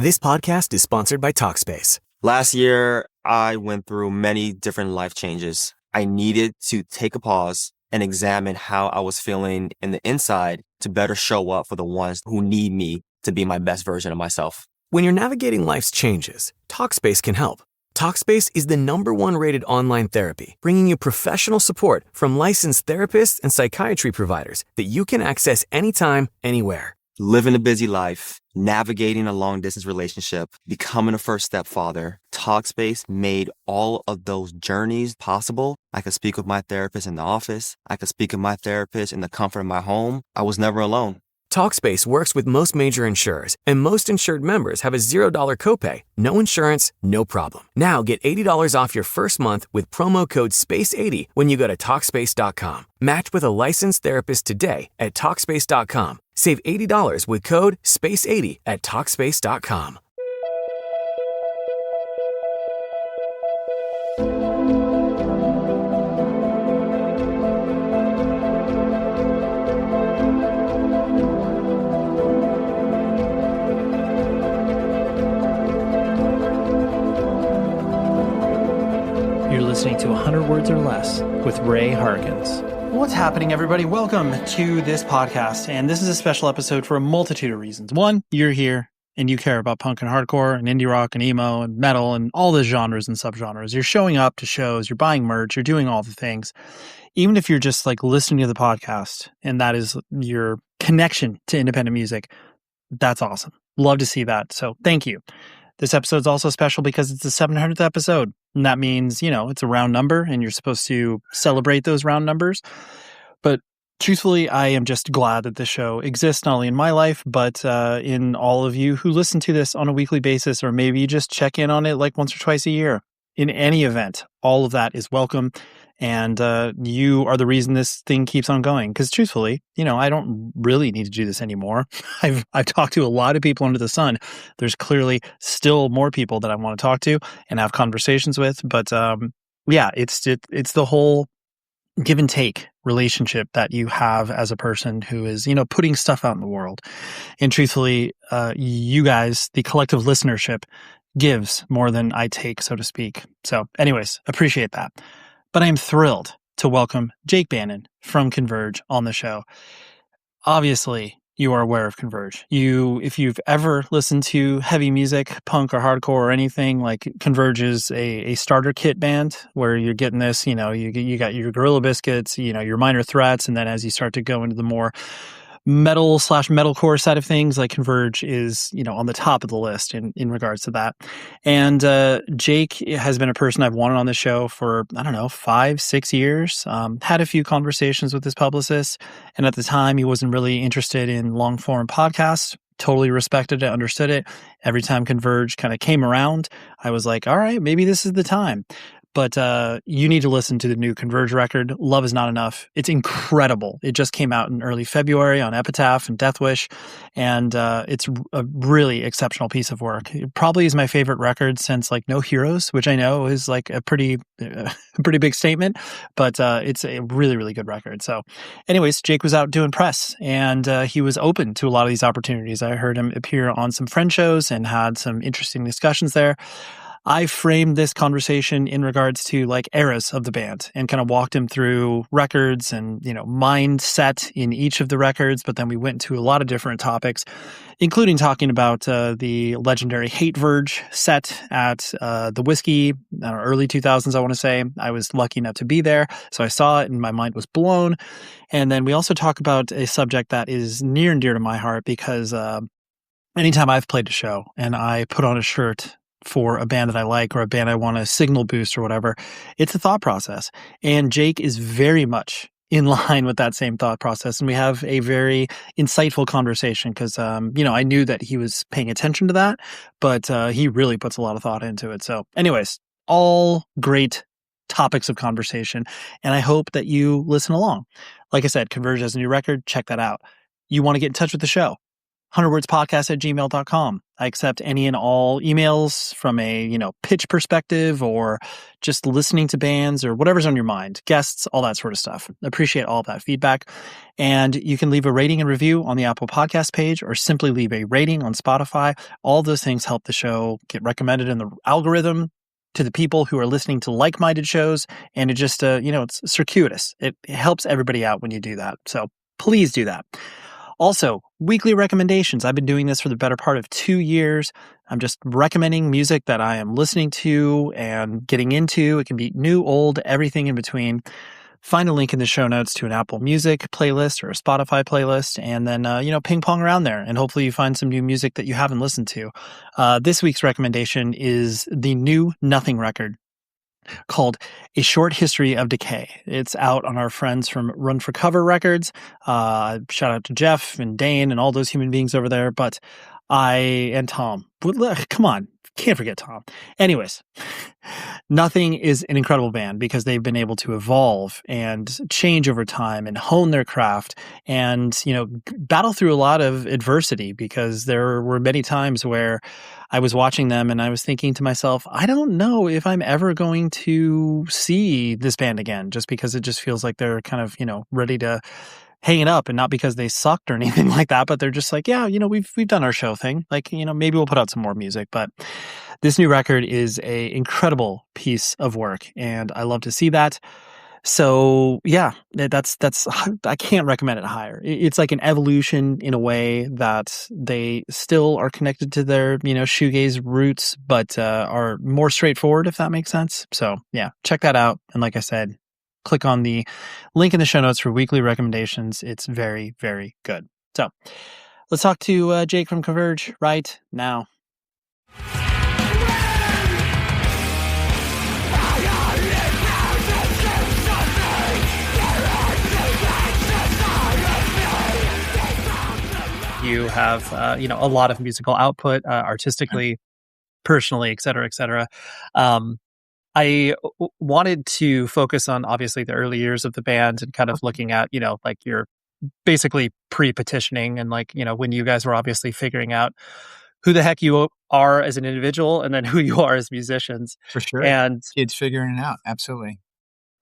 This podcast is sponsored by Talkspace. Last year, I went through many different life changes. I needed to take a pause and examine how I was feeling in the inside to better show up for the ones who need me to be my best version of myself. When you're navigating life's changes, Talkspace can help. Talkspace is the #1 rated online therapy, bringing you professional support from licensed therapists and psychiatry providers that you can access anytime, anywhere. Living a busy life, navigating a long-distance relationship, becoming a first-step father, Talkspace made all of those journeys possible. I could speak with my therapist in the office. I could speak with my therapist in the comfort of my home. I was never alone. Talkspace works with most major insurers, and most insured members have a $0 copay. No insurance, no problem. Now get $80 off your first month with promo code SPACE80 when you go to Talkspace.com. Match with a licensed therapist today at Talkspace.com. Save $80 with code SPACE80 at Talkspace.com. You're listening to 100 Words or Less with Ray Harkins. What's happening, everybody? Welcome to this podcast, and this is a special episode for a multitude of reasons. One, you're here, and you care about punk and hardcore, and indie rock, and emo, and metal, and all the genres and subgenres. You're showing up to shows, you're buying merch, you're doing all the things. Even if you're just like listening to the podcast, and that is your connection to independent music, that's awesome. Love to see that, so thank you. This episode's also special because it's the 700th episode. And that means, it's a round number and you're supposed to celebrate those round numbers. But truthfully, I am just glad that this show exists, not only in my life, but in all of you who listen to this on a weekly basis, or maybe you just check in on it like once or twice a year. In any event, all of that is welcome. And you are the reason this thing keeps on going. Because truthfully, I don't really need to do this anymore. I've talked to a lot of people under the sun. There's clearly still more people that I want to talk to and have conversations with. But it's the whole give and take relationship that you have as a person who is, putting stuff out in the world. And truthfully, you guys, the collective listenership, gives more than I take, so to speak. So anyways, appreciate that. But I'm thrilled to welcome Jacob Bannon from Converge on the show. Obviously, you are aware of Converge. If you've ever listened to heavy music, punk or hardcore or anything, like Converge is a starter kit band where you're getting this, you got your Gorilla Biscuits, your Minor Threats, and then as you start to go into the more metal/metalcore side of things, like Converge is, on the top of the list in regards to that. And Jake has been a person I've wanted on the show for, 5-6 years. Had a few conversations with his publicist, and at the time he wasn't really interested in long form podcasts. Totally respected it, understood it. Every time Converge kind of came around, I was like, all right, maybe this is the time. But you need to listen to the new Converge record, Love Is Not Enough. It's incredible. It just came out in early February on Epitaph and Deathwish, and it's a really exceptional piece of work. It probably is my favorite record since like No Heroes, which I know is like a pretty big statement, but it's a really, really good record. So anyways, Jake was out doing press, and he was open to a lot of these opportunities. I heard him appear on some friend shows and had some interesting discussions there. I framed this conversation in regards to like eras of the band and kind of walked him through records and, mindset in each of the records. But then we went to a lot of different topics, including talking about the legendary Hateverge set at the Whiskey, early 2000s, I want to say. I was lucky enough to be there. So I saw it and my mind was blown. And then we also talk about a subject that is near and dear to my heart because anytime I've played a show and I put on a shirt for a band that I like or a band I want to signal boost or whatever, it's a thought process. And Jake is very much in line with that same thought process. And we have a very insightful conversation because, I knew that he was paying attention to that, but he really puts a lot of thought into it. So anyways, all great topics of conversation. And I hope that you listen along. Like I said, Converge has a new record. Check that out. You want to get in touch with the show. 100wordspodcast@gmail.com. I accept any and all emails from a, pitch perspective or just listening to bands or whatever's on your mind, guests, all that sort of stuff. Appreciate all of that feedback. And you can leave a rating and review on the Apple Podcast page or simply leave a rating on Spotify. All those things help the show get recommended in the algorithm to the people who are listening to like-minded shows. And it just, it's circuitous. It helps everybody out when you do that. So please do that. Also, weekly recommendations. I've been doing this for the better part of 2 years. I'm just recommending music that I am listening to and getting into. It can be new, old, everything in between. Find a link in the show notes to an Apple Music playlist or a Spotify playlist, and then, ping pong around there. And hopefully you find some new music that you haven't listened to. This week's recommendation is the new Nothing record called A Short History of Decay. It's out on our friends from Run for Cover Records. Shout out to Jeff and Dane and all those human beings over there. But and Tom. Come on. Can't forget Tom. Anyways, Nothing is an incredible band because they've been able to evolve and change over time and hone their craft and, battle through a lot of adversity, because there were many times where I was watching them and I was thinking to myself, I don't know if I'm ever going to see this band again, just because it just feels like they're kind of, ready to hang it up, and not because they sucked or anything like that, but they're just like, yeah, we've done our show thing. Like, maybe we'll put out some more music. But this new record is a incredible piece of work, and I love to see that. So yeah, that's I can't recommend it higher. It's like an evolution in a way that they still are connected to their, shoegaze roots, but are more straightforward, if that makes sense. So yeah, check that out. And like I said, click on the link in the show notes for weekly recommendations. It's very, very good. So let's talk to Jake from Converge right now. You have, a lot of musical output, artistically, personally, et cetera, et cetera. I wanted to focus on, obviously, the early years of the band and kind of looking at, like your basically pre-petitioning and when you guys were obviously figuring out who the heck you are as an individual and then who you are as musicians. For sure. And kids figuring it out. Absolutely.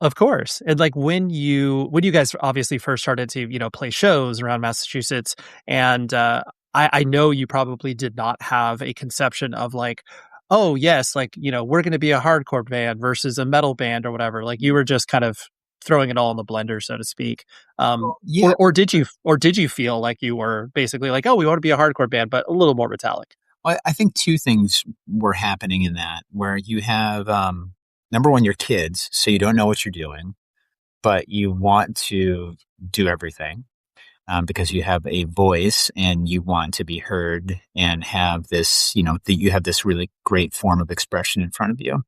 Of course. And when you guys obviously first started to, play shows around Massachusetts, and I know you probably did not have a conception of oh yes, we're going to be a hardcore band versus a metal band or whatever. You were just kind of throwing it all in the blender, so to speak. Yeah. Or did you feel like you were basically oh, we want to be a hardcore band, but a little more metallic? Well, I think two things were happening in that, where you have, number one, you're kids, so you don't know what you're doing, but you want to do everything. Because you have a voice and you want to be heard and have this, that you have this really great form of expression in front of you.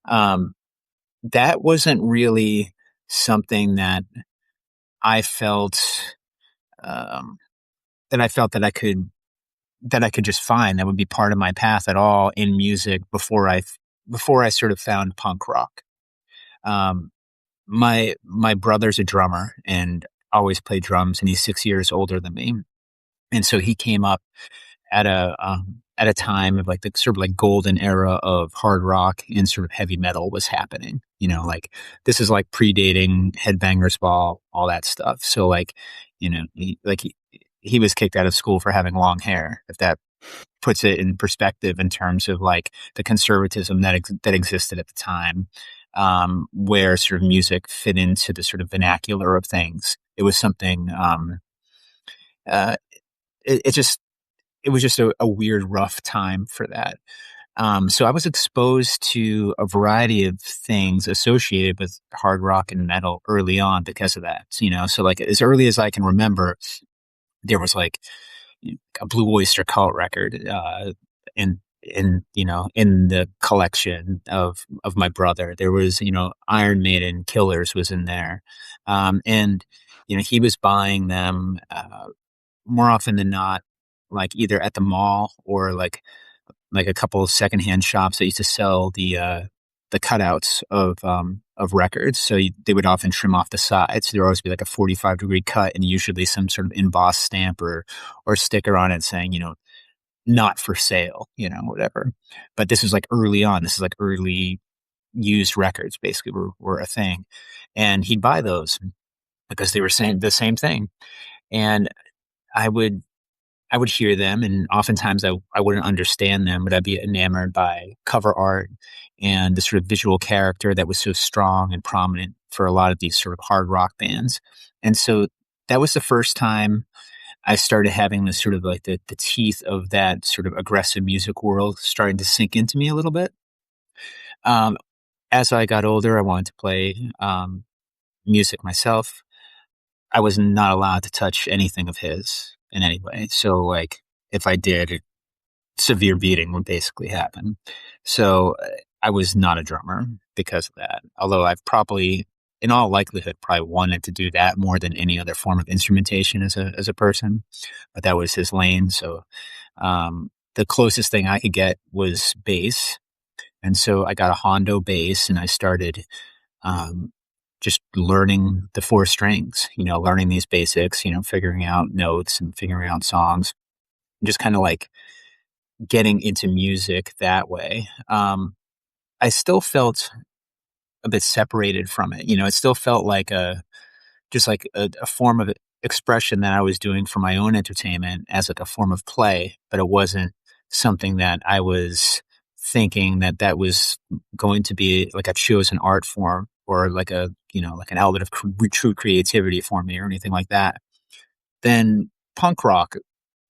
That wasn't really something that I felt, that I could just find that would be part of my path at all in music before I sort of found punk rock. My brother's a drummer and always played drums, and he's 6 years older than me. And so he came up at a time of the sort of golden era of hard rock and sort of heavy metal was happening, this is predating Headbangers Ball, all that stuff. So he was kicked out of school for having long hair, if that puts it in perspective in terms of the conservatism that existed at the time, where sort of music fit into the sort of vernacular of things. It was something, it was just a weird, rough time for that. So I was exposed to a variety of things associated with hard rock and metal early on because of that, so as early as I can remember, there was a Blue Oyster Cult record, in the collection of my brother. There was, Iron Maiden, Killers was in there. And, he was buying them, more often than not, either at the mall or a couple of secondhand shops that used to sell the cutouts of of records. So they would often trim off the sides. There would always be like a 45-degree cut and usually some sort of embossed stamp or sticker on it saying, not for sale, whatever. But this is like early on. This is like early used records basically were a thing. And he'd buy those because they were saying the same thing. And I would hear them, and oftentimes I wouldn't understand them, but I'd be enamored by cover art and the sort of visual character that was so strong and prominent for a lot of these sort of hard rock bands. And so that was the first time I started having this sort of like the teeth of that sort of aggressive music world starting to sink into me a little bit. As I got older, I wanted to play music myself. I was not allowed to touch anything of his in any way. So like if I did, severe beating would basically happen. So I was not a drummer because of that. Although I've probably, in all likelihood, probably wanted to do that more than any other form of instrumentation as a person. But that was his lane. So the closest thing I could get was bass. And so I got a Hondo bass and I started just learning the 4 strings, learning these basics, figuring out notes and figuring out songs, and just kind of like getting into music that way. I still felt a bit separated from it. It still felt like a form of expression that I was doing for my own entertainment as like a form of play, but it wasn't something that I was thinking that was going to be like a chosen art form or like a, like an outlet of true creativity for me or anything like that. Then punk rock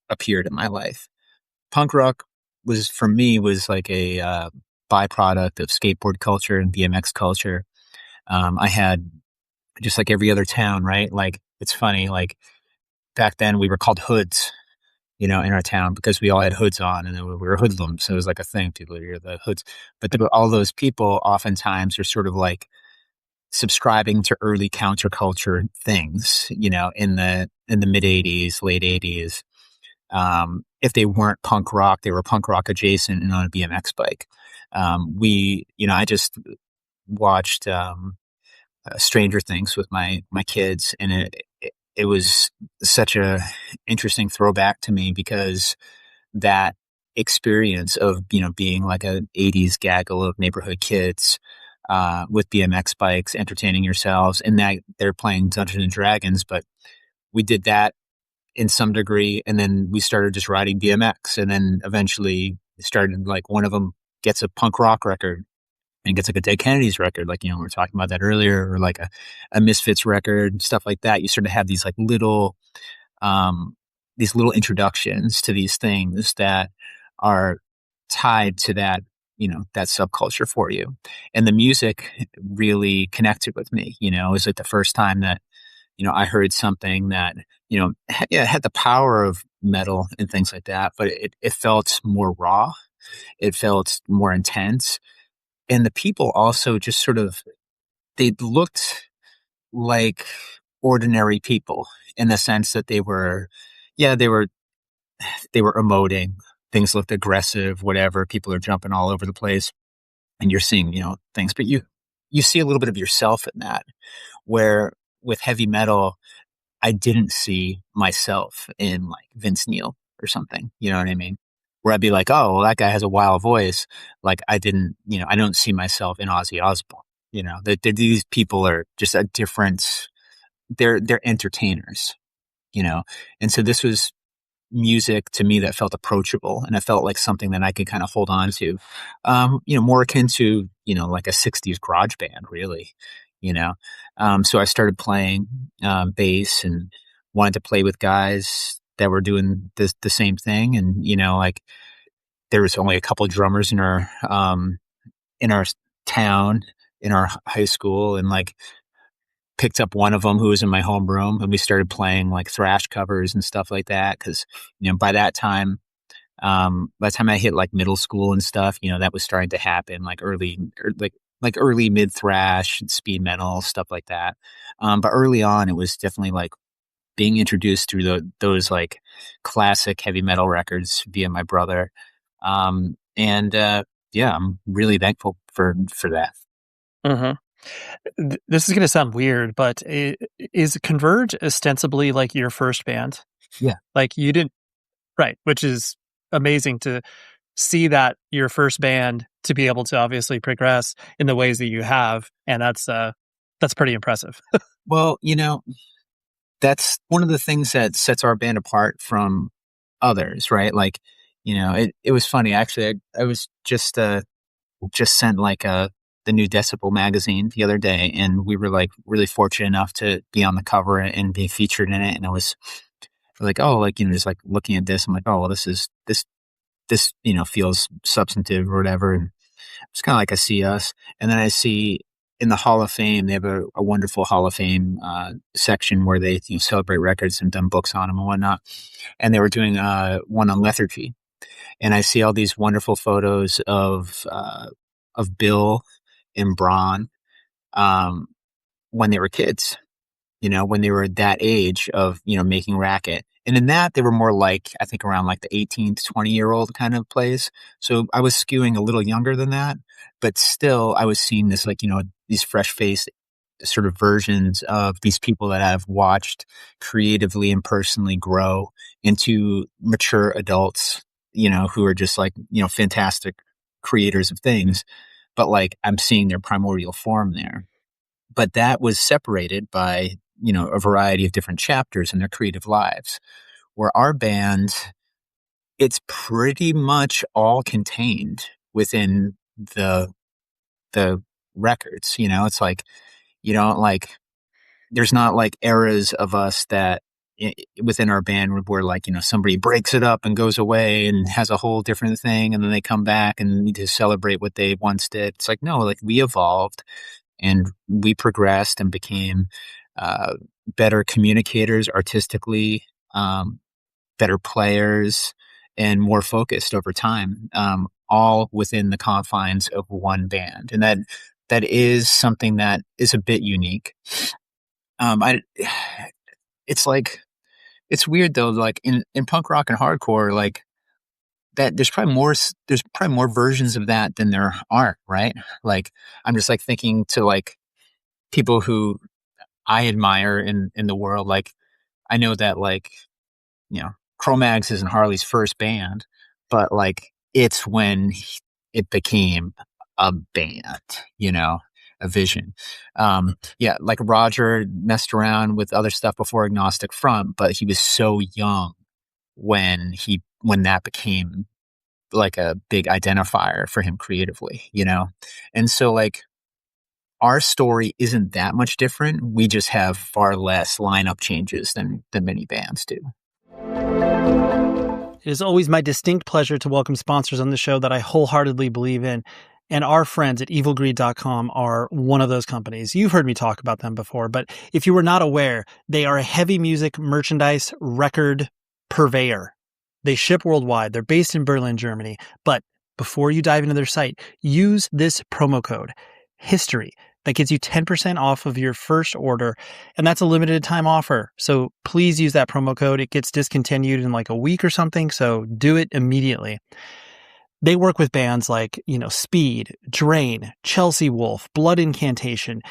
appeared in my life. Punk rock was like a byproduct of skateboard culture and BMX culture. I had, just like every other town, right? Like, it's funny, like back then we were called hoods, in our town because we all had hoods on and then we were hoodlums. So it was like a thing. People are the hoods. But all those people oftentimes are sort of like subscribing to early counterculture things, in the mid 80s, late 80s. If they weren't punk rock, they were punk rock adjacent and on a BMX bike. I just watched Stranger Things with my kids, and it was such a interesting throwback to me because that experience of, being like a 80s gaggle of neighborhood kids with BMX bikes, entertaining yourselves, and that they're playing Dungeons and Dragons, but we did that in some degree, and then we started just riding BMX, and then eventually started like one of them gets a punk rock record and gets like a Dead Kennedys record, like, we were talking about that earlier, or like a Misfits record, stuff like that. You sort of have these like little introductions to these things that are tied to that, that subculture for you. And the music really connected with me, it was like the first time that, I heard something that, had the power of metal and things like that, but it felt more raw. It felt more intense. And the people also just sort of, they looked like ordinary people in the sense that they were emoting. Things looked aggressive, whatever. People are jumping all over the place and you're seeing, things, but you see a little bit of yourself in that, where with heavy metal, I didn't see myself in like Vince Neil or something. You know what I mean? Where I'd be like, oh, well, that guy has a wild voice. Like I don't see myself in Ozzy Osbourne. These people are just a different, they're entertainers, and so this was music to me that felt approachable, and it felt like something that I could kind of hold on to, more akin to, like a 60s garage band, really, so I started playing bass and wanted to play with guys that were doing the same thing. And, like there was only a couple of drummers in our town, in our high school, and like picked up one of them who was in my homeroom, and we started playing like thrash covers and stuff like that. Cause, by the time I hit like middle school and stuff, that was starting to happen, like early mid thrash, speed metal, stuff like that. But early on, it was definitely like being introduced through those like classic heavy metal records via my brother. I'm really thankful for that. Mm-hmm. This is going to sound weird, but is Converge ostensibly like your first band? Yeah. Like you didn't, right? Which is amazing to see that your first band to be able to obviously progress in the ways that you have, and that's pretty impressive. Well, that's one of the things that sets our band apart from others, right? Like, it was funny actually. I was just sent like the new Decibel magazine the other day, and we were like really fortunate enough to be on the cover and be featured in it. And I was like, oh, like, just like looking at this, I'm like, oh, well, this feels substantive or whatever. And it's kind of like I see us, and then I see in the Hall of Fame, they have a wonderful Hall of Fame section where they celebrate records and done books on them and whatnot. And they were doing one on lethargy, and I see all these wonderful photos of Bill and Braun when they were kids, when they were that age of, making racket. And in that, they were more like, I think around like the 18 to 20-year-old kind of plays. So I was skewing a little younger than that, but still I was seeing this like, these fresh-faced sort of versions of these people that I've watched creatively and personally grow into mature adults, who are just like, fantastic creators of things. But like I'm seeing their primordial form there. But that was separated by, a variety of different chapters in their creative lives. Where our band, it's pretty much all contained within the records. It's like, there's not like eras of us that within our band where like, somebody breaks it up and goes away and has a whole different thing, and then they come back and need to celebrate what they once did. It's like, no, like we evolved and we progressed and became better communicators artistically, better players, and more focused over time, all within the confines of one band. And that is something that is a bit unique. It's like, it's weird though, like in punk rock and hardcore, like that there's probably more versions of that than there aren't, right? Like I'm just like thinking to like people who I admire in the world. Like I know that like, Cro-Mags isn't Harley's first band, but like it's when it became a band, a vision. Like Roger messed around with other stuff before Agnostic Front, but he was so young when that became like a big identifier for him creatively, And so like our story isn't that much different. We just have far less lineup changes than many bands do. It is always my distinct pleasure to welcome sponsors on the show that I wholeheartedly believe in. And our friends at evilgreed.com are one of those companies. You've heard me talk about them before, but if you were not aware, they are a heavy music merchandise record purveyor. They ship worldwide. They're based in Berlin, Germany. But before you dive into their site, use this promo code, HISTORY. That gets you 10% off of your first order, and that's a limited time offer. So please use that promo code. It gets discontinued in like a week or something, so do it immediately. They work with bands like, Speed, Drain, Chelsea Wolf, Blood Incantation.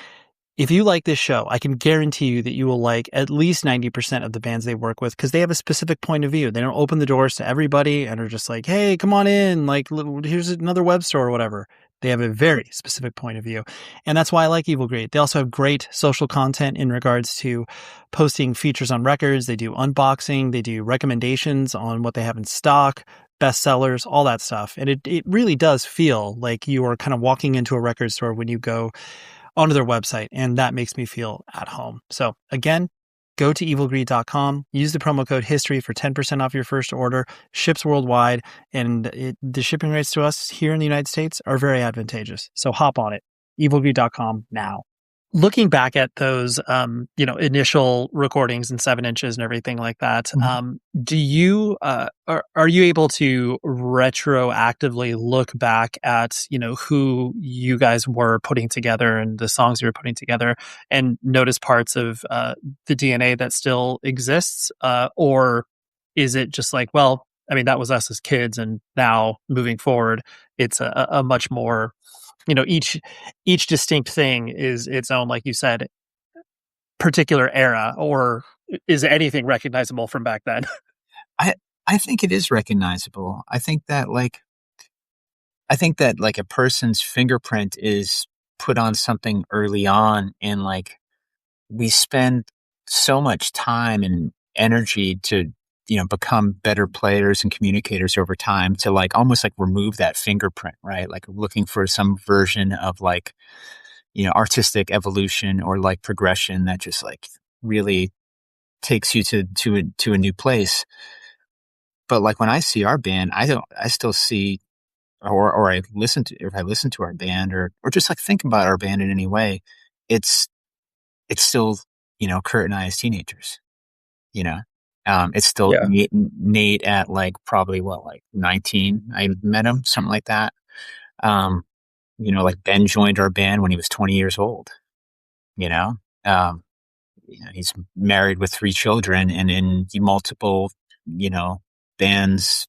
If you like this show, I can guarantee you that you will like at least 90% of the bands they work with because they have a specific point of view. They don't open the doors to everybody and are just like, hey, come on in, like here's another web store or whatever. They have a very specific point of view. And that's why I like Evil Greed. They also have great social content in regards to posting features on records. They do unboxing. They do recommendations on what they have in stock, bestsellers, all that stuff. And it really does feel like you are kind of walking into a record store when you go onto their website. And that makes me feel at home. So again, go to evilgreed.com, use the promo code HISTORY for 10% off your first order, ships worldwide, and the shipping rates to us here in the United States are very advantageous. So hop on it, evilgreed.com now. Looking back at those, initial recordings in 7 inches and everything like that, do you, are you able to retroactively look back at, who you guys were putting together and the songs you were putting together and notice parts of the DNA that still exists? Or is it just like, well, I mean, that was us as kids, and now moving forward, it's a much more each distinct thing is its own, like you said, particular era, or is anything recognizable from back then? I think it is recognizable. I think that like a person's fingerprint is put on something early on, and like we spend so much time and energy to become better players and communicators over time, to like almost like remove that fingerprint, right? Like looking for some version of like artistic evolution or like progression that just like really takes you to a new place. But like when I see our band, I still see, or I listen to, if I listen to our band, or just like think about our band in any way, it's still, Kurt and I as teenagers, you know. It's still Yeah. Nate at like probably like 19. I met him, something like that. Like Ben joined our band when he was 20 years old, you know. He's married with 3 children and in multiple, bands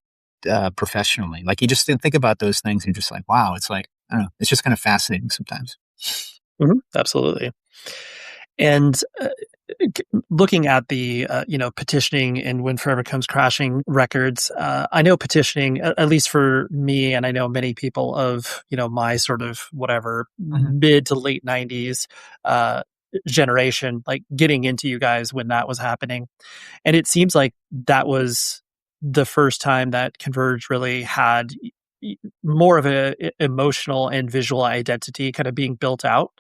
professionally. Like you just didn't think about those things and just like, wow, it's like, I don't know, it's just kind of fascinating sometimes. Absolutely. And looking at the Petitioning and When Forever Comes Crashing records, I know Petitioning, at least for me, and I know many people of my sort of whatever mid to late 90s generation, like getting into you guys when that was happening, and it seems like that was the first time that Converge really had more of a emotional and visual identity kind of being built out.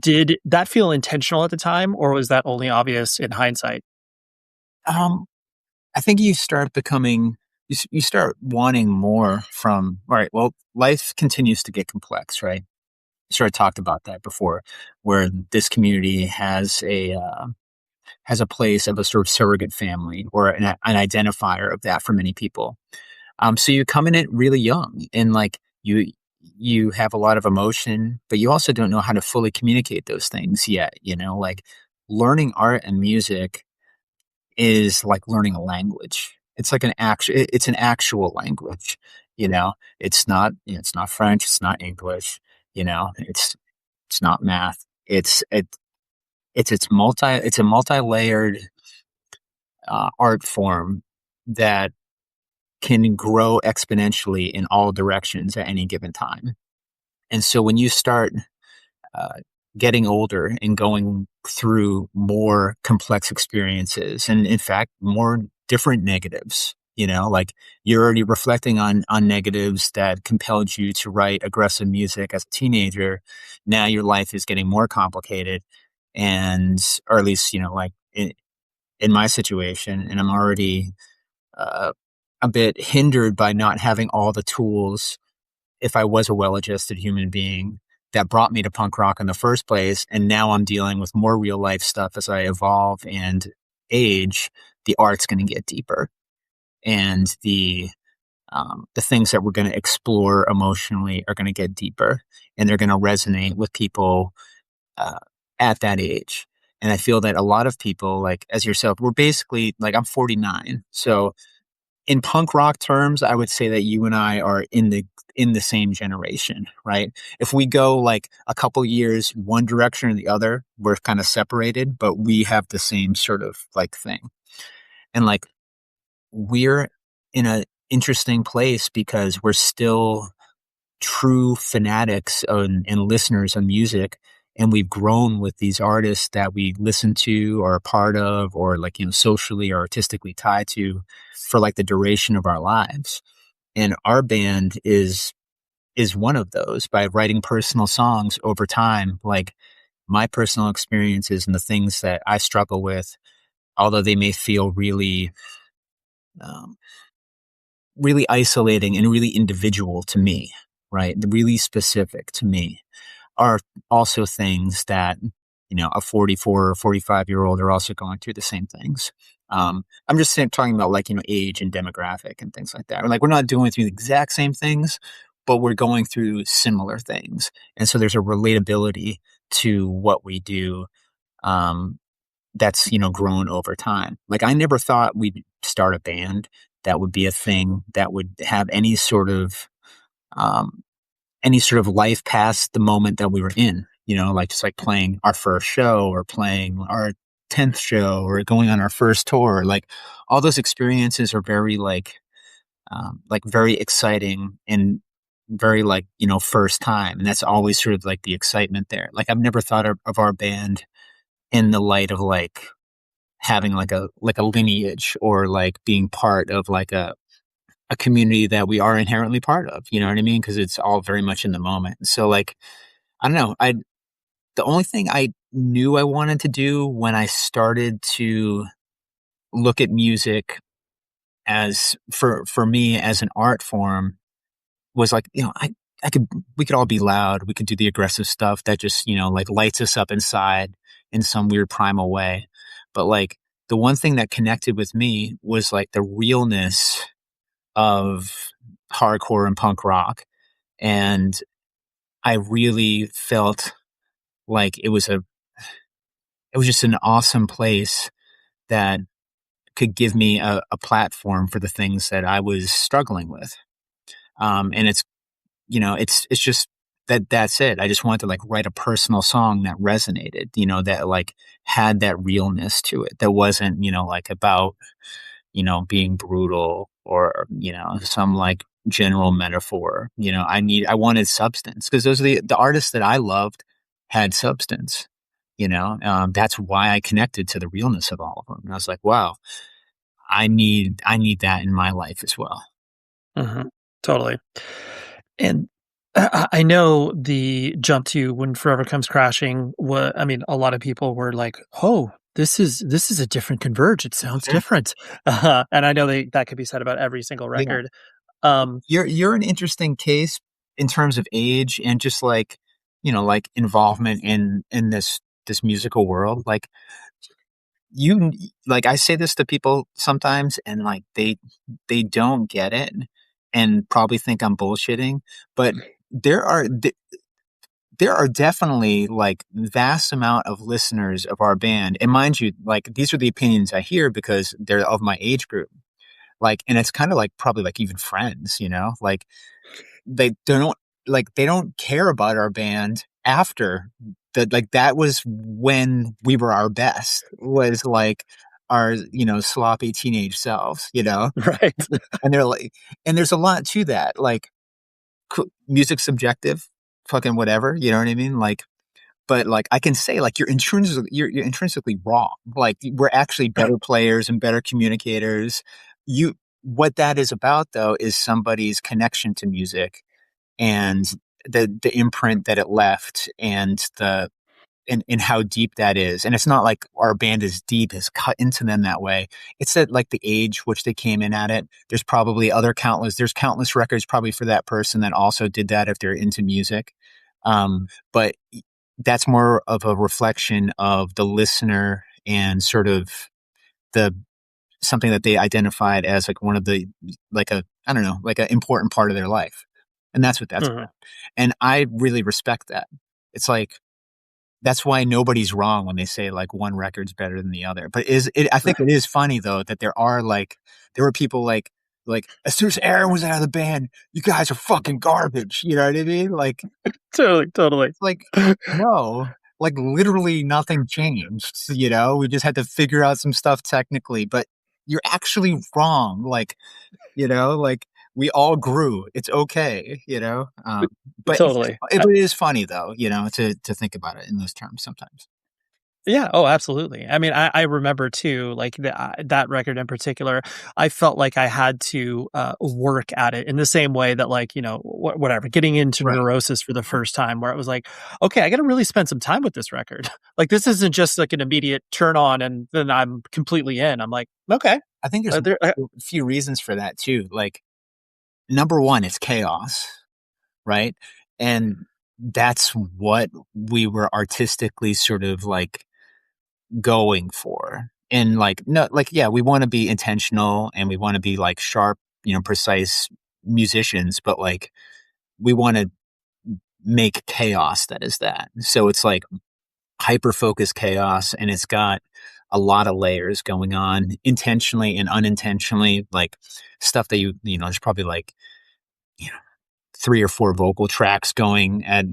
Did that feel intentional at the time, or was that only obvious in hindsight? I think you start becoming, you start wanting more from, all right, well, life continues to get complex, right? Sort of talked about that before, where this community has a place of a sort of surrogate family, or an identifier of that for many people. So you come in it really young, and like you have a lot of emotion, but you also don't know how to fully communicate those things yet. Like learning art and music is like learning a language. It's like it's an actual language. It's not, it's not French. It's not English. It's not math. It's a multi-layered art form that can grow exponentially in all directions at any given time. And so when you start getting older and going through more complex experiences, and in fact, more different negatives, like you're already reflecting on negatives that compelled you to write aggressive music as a teenager. Now your life is getting more complicated, or at least, like in my situation, and I'm already a bit hindered by not having all the tools, if I was a well-adjusted human being, that brought me to punk rock in the first place. And now I'm dealing with more real life stuff as I evolve and age. The art's going to get deeper, and the things that we're going to explore emotionally are going to get deeper, and they're going to resonate with people at that age. And I feel that a lot of people, like as yourself, we're basically like, I'm 49, so in punk rock terms, I would say that you and I are in the same generation, right? If we go like a couple years one direction or the other, we're kind of separated, but we have the same sort of like thing. And like we're in an interesting place because we're still true fanatics and listeners of music. And we've grown with these artists that we listen to or are part of, or like, socially or artistically tied to for like the duration of our lives. And our band is one of those, by writing personal songs over time. Like my personal experiences and the things that I struggle with, although they may feel really, really isolating and really individual to me, right? Really specific to me, are also things that, a 44 or 45-year-old are also going through the same things. I'm just talking about like, age and demographic and things like that. We're like, we're not doing through the exact same things, but we're going through similar things. And so there's a relatability to what we do that's, grown over time. Like I never thought we'd start a band that would be a thing that would have any sort of any sort of life past the moment that we were in, like just like playing our first show or playing our 10th show or going on our first tour. Like all those experiences are very like very exciting and very like, first time. And that's always sort of like the excitement there. Like I've never thought of our band in the light of like having like a lineage or like being part of like a community that we are inherently part of, you know what I mean? Cause it's all very much in the moment. So like, I don't know. The only thing I knew I wanted to do when I started to look at music as for me as an art form was like, we could all be loud. We could do the aggressive stuff that just, like lights us up inside in some weird primal way. But like the one thing that connected with me was like the realness of hardcore and punk rock. And I really felt like it was just an awesome place that could give me a platform for the things that I was struggling with. And it's, it's just that's it. I just wanted to like write a personal song that resonated, that like had that realness to it. That wasn't, like about, being brutal or, some like general metaphor. I wanted substance because those are the artists that I loved had substance, that's why I connected to the realness of all of them. And I was like, wow, I need that in my life as well. Mm-hmm. Totally. And I know the jump to When Forever Comes Crashing, a lot of people were like, oh, this is a different Converge. It sounds different. And I know that could be said about every single record. Yeah. You're an interesting case in terms of age and just like, like involvement in this musical world. Like I say this to people sometimes and like they don't get it and probably think I'm bullshitting, but there are definitely like vast amount of listeners of our band. And mind you, like these are the opinions I hear because they're of my age group. Like, and it's kind of like probably like even friends, like they don't care about our band after that. Like that was when we were our best, was like our, sloppy teenage selves, Right. And they're like, and there's a lot to that. Like music's subjective, fucking whatever, you know what I mean? Like, but like I can say like you're intrinsically wrong. Like we're actually better players and better communicators. What that is about though is somebody's connection to music and the imprint that it left and and how deep that is. And it's not like our band is deep, has cut into them that way. It's that like the age which they came in at it. There's probably there's countless records probably for that person that also did that if they're into music. But that's more of a reflection of the listener and sort of something that they identified as like one of the, like an important part of their life. And that's what that's about. And I really respect that. It's like, that's why nobody's wrong when they say like one record's better than the other. But I think it is funny though that there were people like as soon as Aaron was out of the band, you guys are fucking garbage. You know what I mean? Like totally. It's like no, like literally nothing changed. We just had to figure out some stuff technically. But you're actually wrong. Like like we all grew. It's okay, but totally. It is funny though, to think about it in those terms sometimes. Yeah. Oh, absolutely. I mean, I remember too, like that record in particular, I felt like I had to work at it in the same way that like, whatever, getting into Neurosis for the first time where it was like, okay, I got to really spend some time with this record. Like, this isn't just like an immediate turn on and then I'm completely in. I'm like, okay. I think there's a few reasons for that too. Like, number one, it's chaos, right? And that's what we were artistically sort of like going for. And like, no, like, yeah, we want to be intentional and we want to be like sharp, precise musicians, but like we want to make chaos that is that. So it's like hyper-focused chaos and it's got a lot of layers going on intentionally and unintentionally, like stuff that there's probably like, 3 or 4 vocal tracks going at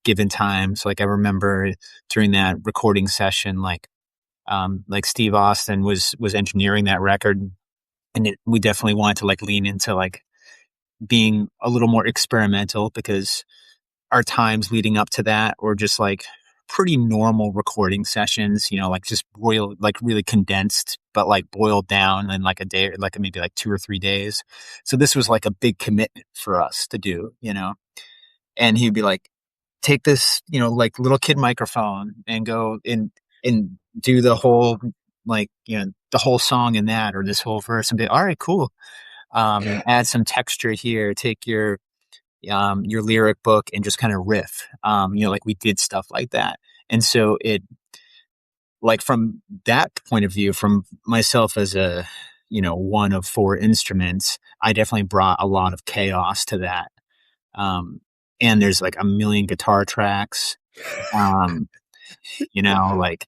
given times. Like I remember during that recording session, like Steve Austin was engineering that record, and we definitely wanted to like lean into like being a little more experimental, because our times leading up to that were just like pretty normal recording sessions, like just really condensed, but like boiled down in like a day, or like maybe like 2 or 3 days. So this was like a big commitment for us to do, and he'd be like, take this, like little kid microphone and go and do the whole, like, the whole song in that, or this whole verse, and be, all right, cool. Add some texture here, take your lyric book and just kind of riff, like we did stuff like that. And so it, like, from that point of view, from myself as a, one of 4 instruments, I definitely brought a lot of chaos to that. And there's like a million guitar tracks, like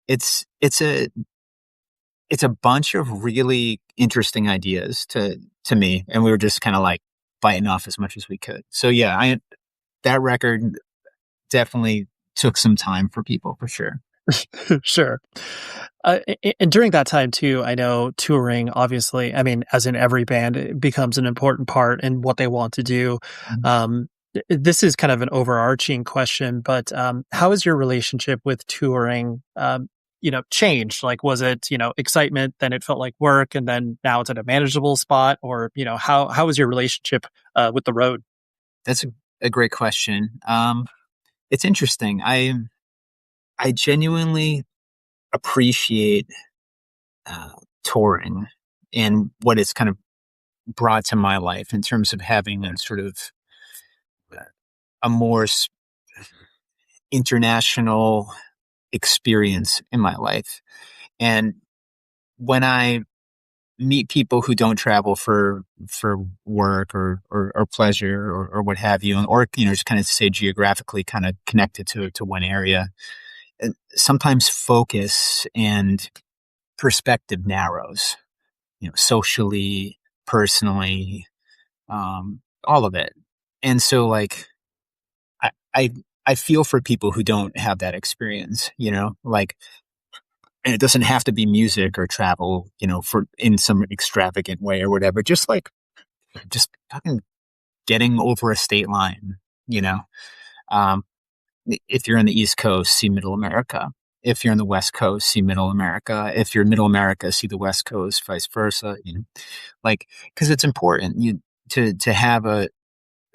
it's a bunch of really interesting ideas to me. And we were just kind of like biting off as much as we could. So yeah, that record definitely took some time for people, for sure. Sure. And during that time too, I know touring, obviously, I mean, as in every band, it becomes an important part in what they want to do. Mm-hmm. This is kind of an overarching question, but how has your relationship with touring, changed? Like, was it, excitement, then it felt like work, and then now it's at a manageable spot? Or, how was your relationship with the road? That's a great question. It's interesting. I genuinely appreciate touring and what it's kind of brought to my life in terms of having a sort of a more international experience in my life. And when I meet people who don't travel for work or pleasure or what have you, or just kind of say geographically kind of connected to one area, sometimes focus and perspective narrows, socially, personally, all of it. And so like I feel for people who don't have that experience, like, and it doesn't have to be music or travel, for in some extravagant way or whatever. Just fucking getting over a state line, if you're on the East Coast, see Middle America. If you're on the West Coast, see Middle America. If you're Middle America, see the West Coast, vice versa. Like, because it's important to have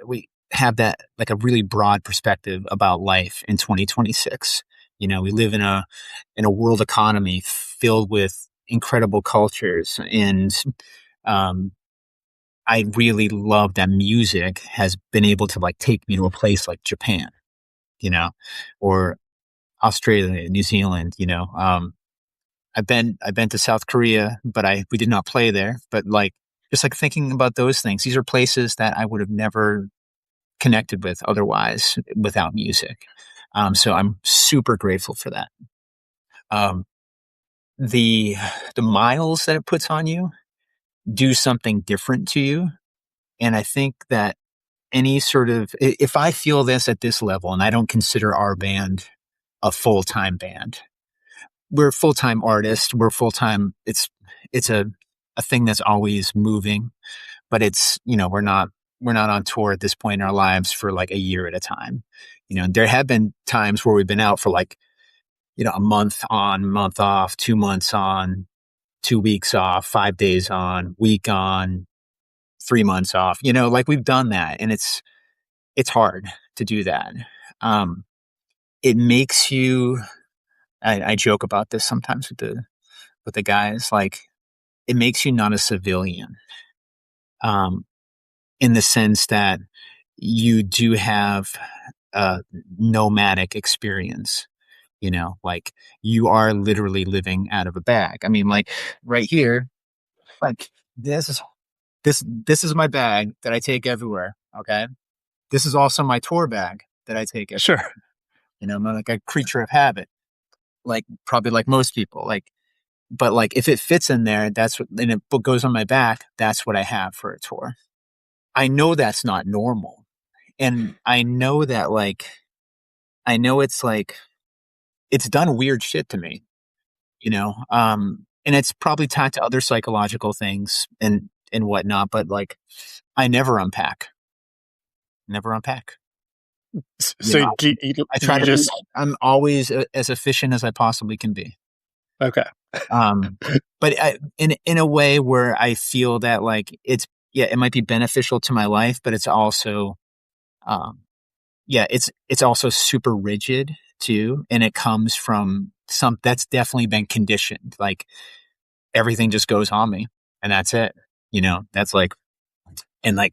we have that, like, a really broad perspective about life in 2026. We live in a world economy filled with incredible cultures, and I really love that music has been able to like take me to a place like Japan, or Australia, New Zealand. I've been to South Korea, but we did not play there. But like, just like thinking about those things, these are places that I would have never connected with otherwise without music. So I'm super grateful for that. The miles that it puts on you do something different to you. And I think that any sort of, if I feel this at this level, and I don't consider our band a full-time band, we're full-time artists, we're full-time, it's a thing that's always moving, but it's, we're not on tour at this point in our lives for like a year at a time. There have been times where we've been out for like, a month on, month off, 2 months on, 2 weeks off, 5 days on, week on, 3 months off, like we've done that. And it's hard to do that. It makes you, I joke about this sometimes with the guys, like, it makes you not a civilian. In the sense that you do have a nomadic experience, like you are literally living out of a bag. I mean, like right here, like this is my bag that I take everywhere. Okay. This is also my tour bag that I take everywhere. Sure. I'm like a creature of habit, like probably like most people, like, but like if it fits in there, that's what, and it goes on my back, that's what I have for a tour. I know that's not normal. And I know that I know it's it's done weird shit to me, and it's probably tied to other psychological things and whatnot, but I never unpack. So I try to just, I'm always as efficient as I possibly can be. Okay. But in a way where I feel that it might be beneficial to my life, but it's also, it's also super rigid too. And it comes from that's definitely been conditioned. Everything just goes on me and that's it. That's and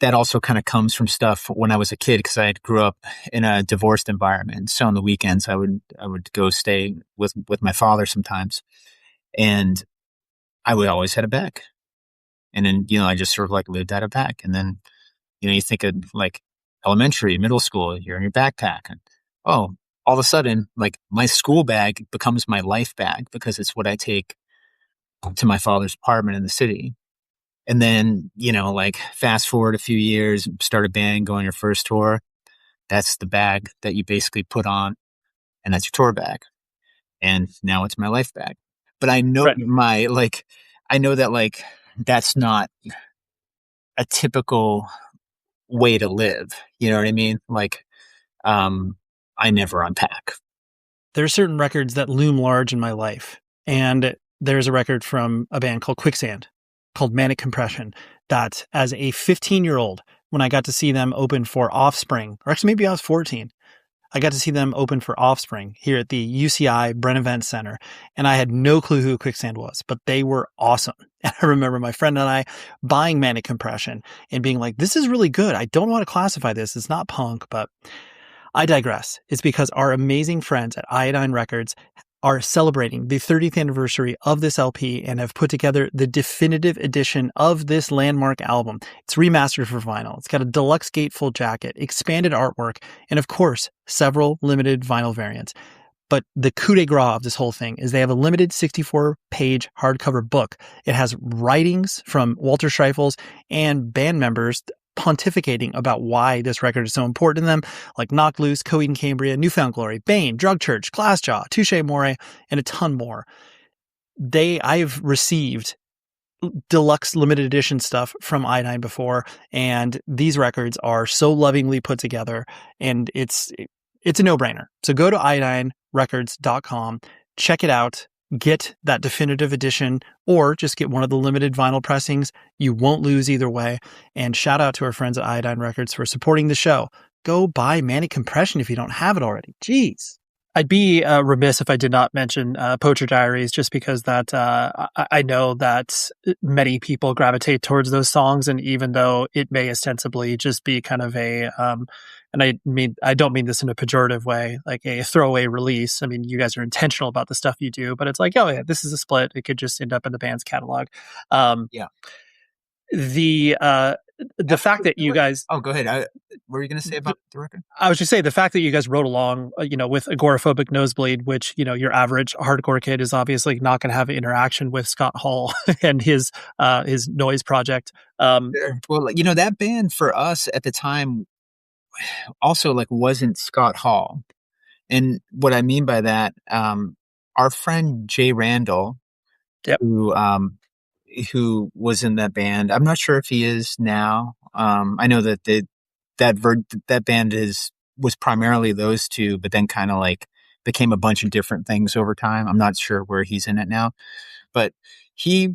that also kind of comes from stuff when I was a kid, because I grew up in a divorced environment. So on the weekends, I would go stay with my father sometimes, and I would always had a bag. And then I just sort of lived out of bag. And then you think of elementary, middle school, you're in your backpack, and all of a sudden my school bag becomes my life bag because it's what I take to my father's apartment in the city. And then, fast forward a few years, start a band, go on your first tour. That's the bag that you basically put on, and that's your tour bag. And now it's my life bag. But I know I know that that's not a typical way to live. You know what I mean? I never unpack. There are certain records that loom large in my life. And there's a record from a band called Quicksand, called Manic Compression, that as a 15-year-old, when I got to see them open for Offspring, or actually maybe I was 14, I got to see them open for Offspring here at the UCI Bren Event Center. And I had no clue who Quicksand was, but they were awesome. And I remember my friend and I buying Manic Compression and being like, this is really good. I don't want to classify this. It's not punk, but I digress. It's because our amazing friends at Iodine Records are celebrating the 30th anniversary of this LP and have put together the definitive edition of this landmark album. It's remastered for vinyl. It's got a deluxe gatefold jacket, expanded artwork, and of course, several limited vinyl variants. But the coup de grace of this whole thing is they have a limited 64-page hardcover book. It has writings from Walter Schreifels and band members pontificating about why this record is so important to them, like Knock Loose, Coheed and Cambria, Newfound Glory, Bane, Drug Church, Glassjaw, Touche Amore, and a ton more. I've received deluxe limited edition stuff from Iodine before, and these records are so lovingly put together, and it's a no-brainer. So go to iodinerecords.com, check it out, get that definitive edition, or just get one of the limited vinyl pressings. You won't lose either way. And shout out to our friends at Iodine Records for supporting the show. Go buy Manic Compression if you don't have it already. Jeez. I'd be remiss if I did not mention Poacher Diaries, just because that I know that many people gravitate towards those songs, and even though it may ostensibly just be kind of a and I don't mean this in a pejorative way, like a throwaway release. I mean, you guys are intentional about the stuff you do, but it's like, oh yeah, this is a split. It could just end up in the band's catalog. Yeah. The fact that you guys... Oh, go ahead. What were you going to say about the record? I was just saying the fact that you guys wrote along, with Agoraphobic Nosebleed, which, your average hardcore kid is obviously not going to have an interaction with Scott Hall and his noise project. Sure. Well, that band for us at the time also wasn't Scott Hall. And what I mean by that, our friend Jay Randall, yep, who was in that band. I'm not sure if he is now. I know that that band was primarily those two, but then kind of became a bunch of different things over time. I'm not sure where he's in it now, but he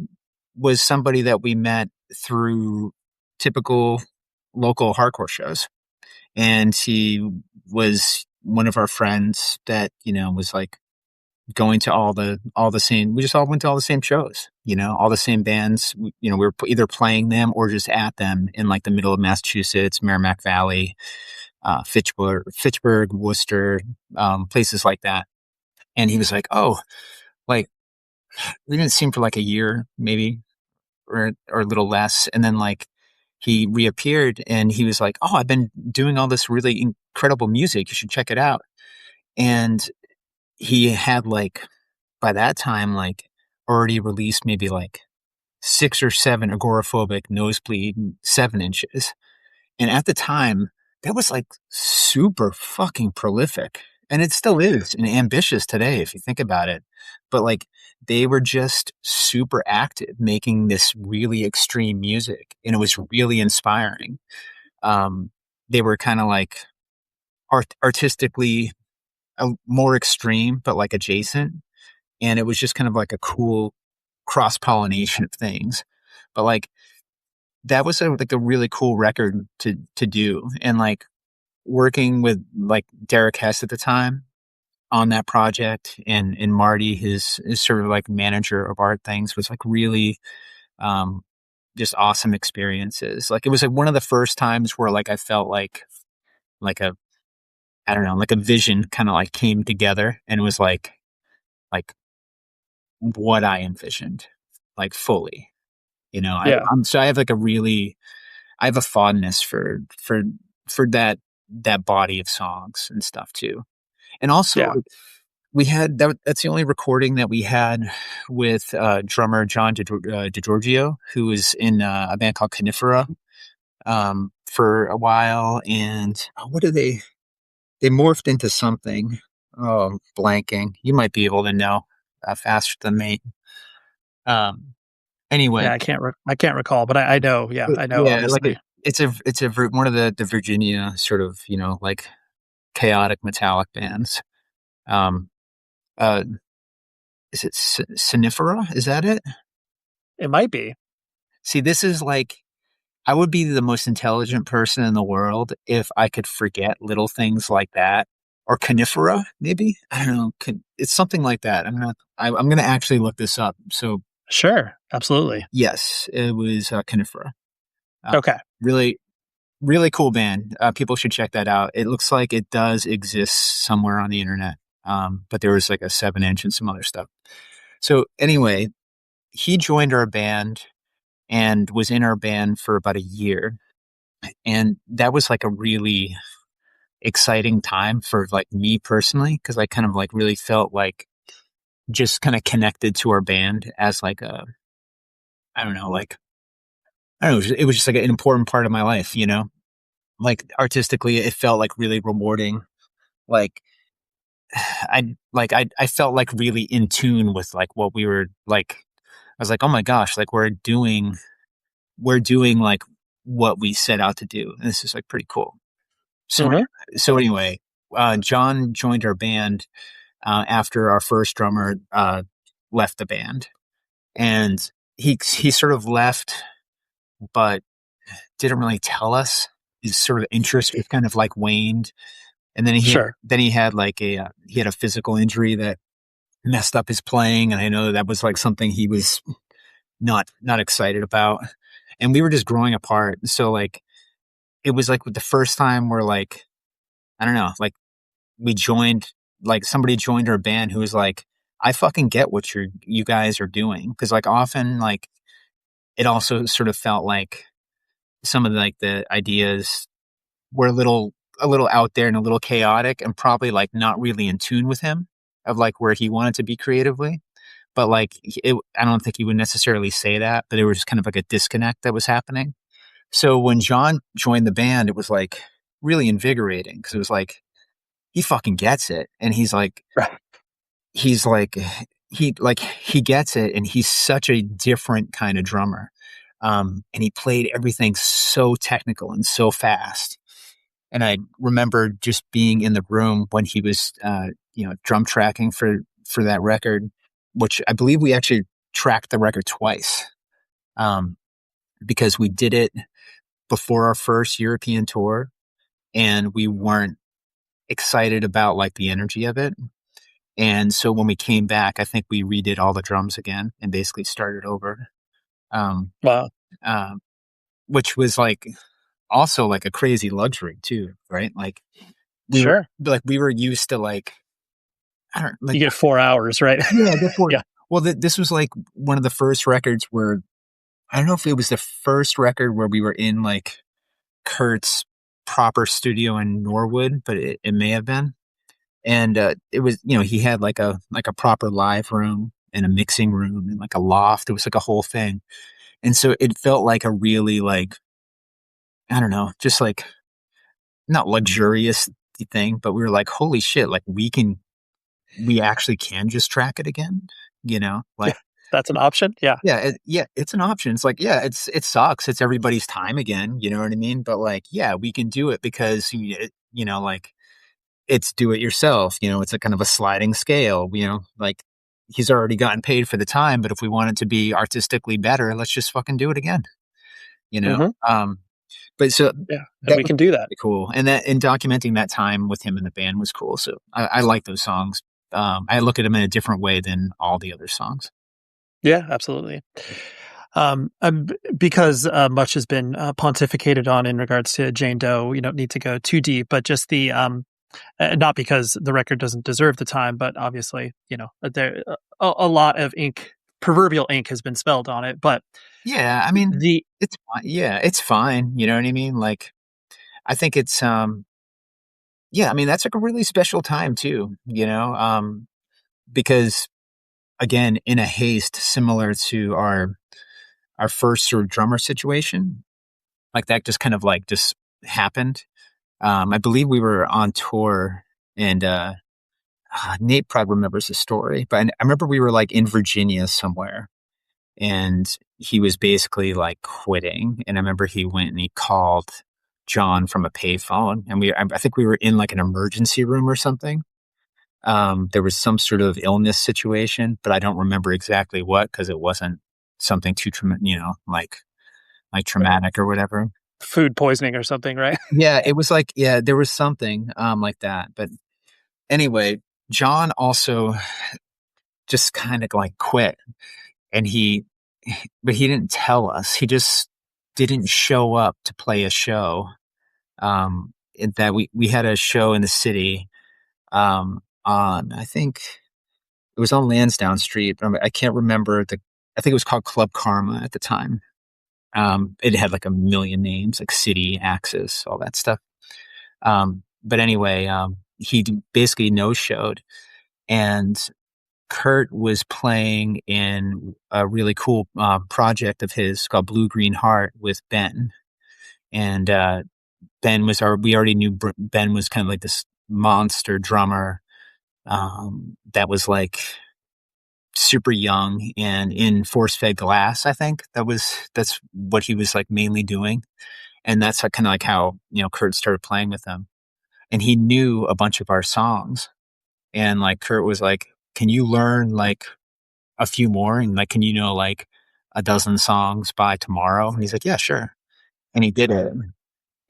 was somebody that we met through typical local hardcore shows. And he was one of our friends that, was going to all the same, we just all went to all the same shows, all the same bands, we were either playing them or just at them in the middle of Massachusetts, Merrimack Valley, Fitchburg, Worcester, places like that. And he was like, oh, we didn't see him for a year, maybe, or a little less. And then he reappeared and he was like, oh, I've been doing all this really incredible music. You should check it out. And he had by that time, already released maybe 6 or 7 agoraphobic nosebleed 7 inches. And at the time, that was like super fucking prolific. And it still is and ambitious today, if you think about it. But like, they were just super active making this really extreme music. And it was really inspiring. They were kind of like artistically more extreme, but like adjacent. And it was just kind of like a cool cross pollination of things. But like, that was like a really cool record to do. And like, working with like Derek Hess at the time on that project, and Marty, his sort of like manager of art things, was like really just awesome experiences. Like, it was like one of the first times where like I felt like a, I don't know, like a vision kind of like came together, and it was like what I envisioned, like fully, you know. Yeah. So I have like I have a fondness for that body of songs and stuff too. And also, we had that's the only recording that we had with drummer John DeGiorgio, who was in a band called Conifera for a while. And what did they morphed into something? Oh, blanking. You might be able to know faster than me. Anyway, Yeah, I can't recall, but I know. Yeah, I know. Yeah, obviously. like it's one of the Virginia sort of, you know, like chaotic metallic bands. Uh, is it Sinifera? Is that it? It might be. See, this is like, I would be the most intelligent person in the world if I could forget little things like that. Or Conifera, maybe? I don't know. It's something like that. I'm going to actually look this up. So Sure, absolutely. yes, it was Conifera. Okay. Really, really cool band. People should check that out. It looks like it does exist somewhere on the internet. But there was like a 7-inch and some other stuff. So anyway, he joined our band and was in our band for about a year. And that was like a really exciting time for like me personally, because I kind of like really felt like just kind of connected to our band as like I don't know, it was just like an important part of my life, you know? Like, artistically, it felt like really rewarding. Like, I felt like really in tune with like what we were like. I was like, oh my gosh, like we're doing like what we set out to do. And this is like pretty cool. So, anyway, John joined our band after our first drummer left the band, and he sort of left, but didn't really tell us. His sort of interest was kind of like waned. And then he had like he had a physical injury that messed up his playing. And I know that was like something he was not excited about. And we were just growing apart. So like, it was like the first time where like, I don't know, like we joined, like somebody joined our band who was like, I fucking get what you guys are doing. Cause like often like it also sort of felt like some of like the ideas were a little out there and a little chaotic, and probably like not really in tune with him of like where he wanted to be creatively. But like, I don't think he would necessarily say that, but there was just kind of like a disconnect that was happening. So when John joined the band, it was like really invigorating, because it was like, he fucking gets it. And he gets it. And he's such a different kind of drummer. And he played everything so technical and so fast. And I remember just being in the room when he was, drum tracking for that record, which I believe we actually tracked the record twice, because we did it before our first European tour, and we weren't excited about like the energy of it. And so when we came back, I think we redid all the drums again and basically started over. Wow. Which was like also like a crazy luxury too, right? Like we were used to like, I don't like, you get 4 hours, right? Yeah, yeah. Well, this was like one of the first records where, I don't know if it was the first record where we were in like Kurt's proper studio in Norwood, but it may have been. And it was, he had like a proper live room, in a mixing room and like a loft. It was like a whole thing. And so it felt like a really like, I don't know, just like not luxurious thing, but we were like, holy shit, like we actually can just track it again, like, That's an option. Yeah. yeah, it's an option. It's like, yeah, it sucks. It's everybody's time again. You know what I mean? But like, yeah, we can do it because, like it's do it yourself. It's a kind of a sliding scale, like he's already gotten paid for the time, but if we want it to be artistically better, let's just fucking do it again, but so yeah, and we can do that. Cool. And documenting that time with him in the band was cool. So I like those songs. I look at them in a different way than all the other songs. Yeah, absolutely. Because much has been pontificated on in regards to Jane Doe, we don't need to go too deep, but just the not because the record doesn't deserve the time, but obviously, there a lot of proverbial ink has been spilled on it. But yeah, I mean, it's fine. Yeah, it's fine. You know what I mean? Like, I think it's yeah, I mean, that's like a really special time too. Because again, in a haste, similar to our first sort of drummer situation, like that just kind of like just happened. I believe we were on tour, and Nate probably remembers the story, but I remember we were like in Virginia somewhere, and he was basically like quitting. And I remember he went and he called John from a payphone, and I think we were in like an emergency room or something. There was some sort of illness situation, but I don't remember exactly what, because it wasn't something too like traumatic or whatever. Food poisoning or something, right? Yeah, it was like, yeah, there was something like that. But anyway, John also just kind of like quit, and but he didn't tell us. He just didn't show up to play a show. That we had a show in the city, on, I think it was on Lansdowne Street. I can't remember I think it was called Club Karma at the time. It had like a million names, like City, Axis, all that stuff. But anyway, he basically no-showed, and Kurt was playing in a really cool project of his called Blue Green Heart with Ben. And Ben was we already knew Ben was kind of like this monster drummer that was like super young and in force-fed glass. I think that's what he was like mainly doing. And that's kind of like how, Kurt started playing with them. And he knew a bunch of our songs. And like Kurt was like, can you learn like a few more? And like, can you know like a dozen songs by tomorrow? And he's like, yeah, sure. And he did it.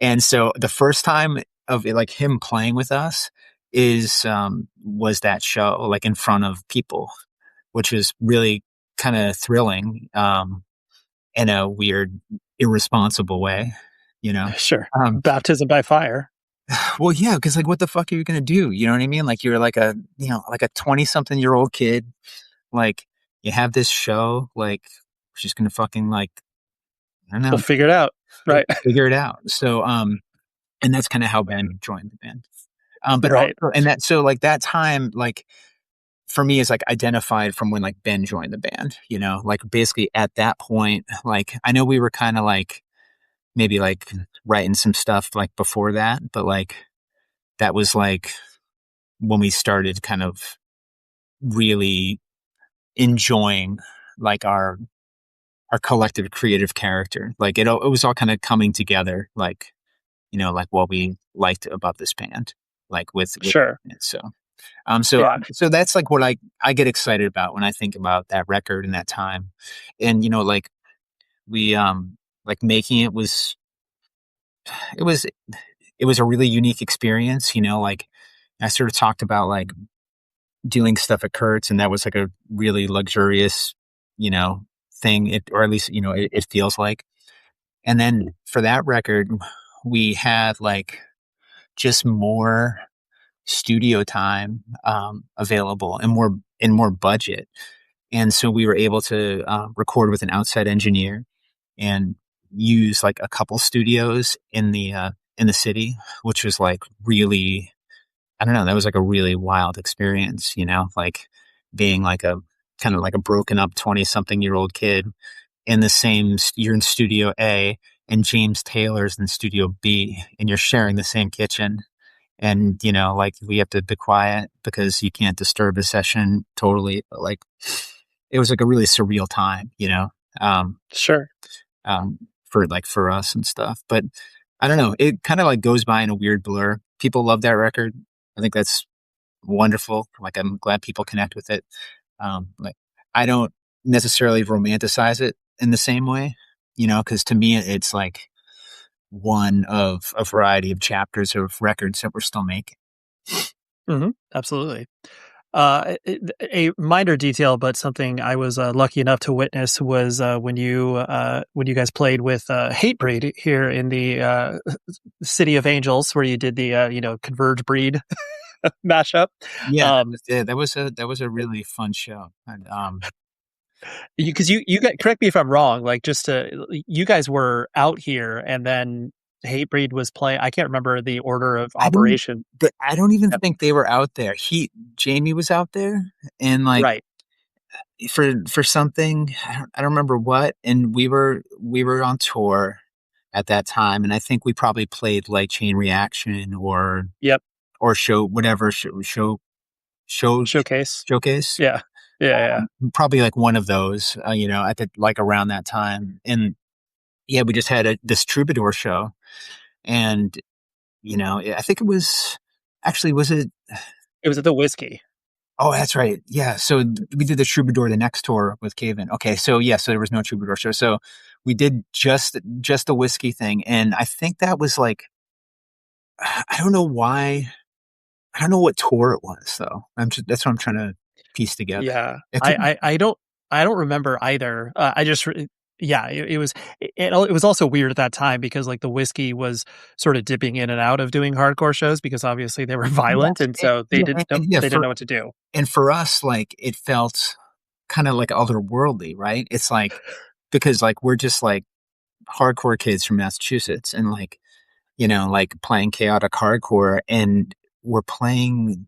And so the first time of like him playing with us was that show, like in front of people, which was really kind of thrilling, in a weird, irresponsible way, Sure. Baptism by fire. Well, yeah, because like, what the fuck are you gonna do? You know what I mean? Like, you're like a 20-something-year-old kid. Like, you have this show. Like, we're just gonna fucking like, I don't know. We'll figure it out, right? Figure it out. So, and that's kind of how Ben joined the band. But right. Also, and so like that time, like for me, is like identified from when like Ben joined the band. Like basically at that point, like I know we were kind of like maybe like writing some stuff like before that, but like that was like when we started kind of really enjoying like our collective creative character. Like it was all kind of coming together, like like what we liked about this band, like with sure. It. So that's like what I get excited about when I think about that record and that time. And like we like making it was a really unique experience. Like I sort of talked about like doing stuff at Kurt's, and that was like a really luxurious thing, or at least it feels like. And then for that record, we had like just more studio time available and more budget, and so we were able to record with an outside engineer and use like a couple studios in the city, which was like really, I don't know, that was like a really wild experience, like being like a kind of like a broken up 20-something-year-old kid you're in Studio A and James Taylor's in Studio B, and you're sharing the same kitchen. And, like we have to be quiet because you can't disturb a session totally. But like, it was like a really surreal time, Sure. For us and stuff. But I don't know, it kind of like goes by in a weird blur. People love that record. I think that's wonderful. Like, I'm glad people connect with it. Like, I don't necessarily romanticize it in the same way, because to me, it's like one of a variety of chapters of records that we're still making. Mm-hmm. Absolutely. A minor detail, but something I was lucky enough to witness was when you guys played with Hatebreed here in the City of Angels, where you did the Converge Breed mashup. Yeah, that was a really fun show. And, because you got, correct me if I'm wrong, like you guys were out here and then Hatebreed was playing. I can't remember the order of operation. I don't even think they were out there. Jamie was out there, and like right for something, I don't remember what. And we were on tour at that time, and I think we probably played like Chain Reaction or Showcase. Yeah. Probably like one of those, at the, like around that time. And yeah, we just had this Troubadour show, and I think it was it was at the Whiskey. Oh, that's right. Yeah. So we did the Troubadour the next tour with Cave-In. Okay. So yeah, so there was no Troubadour show. So we did just the Whiskey thing. And I think that was like, I don't know why. I don't know what tour it was though. That's what I'm trying to piece together. Yeah. I don't remember either. It was also weird at that time because like the Whiskey was sort of dipping in and out of doing hardcore shows because obviously they were violent, and so they didn't know what to do. And for us, like, it felt kind of like otherworldly, right? It's like, because like we're just like hardcore kids from Massachusetts, and like, like playing chaotic hardcore, and we're playing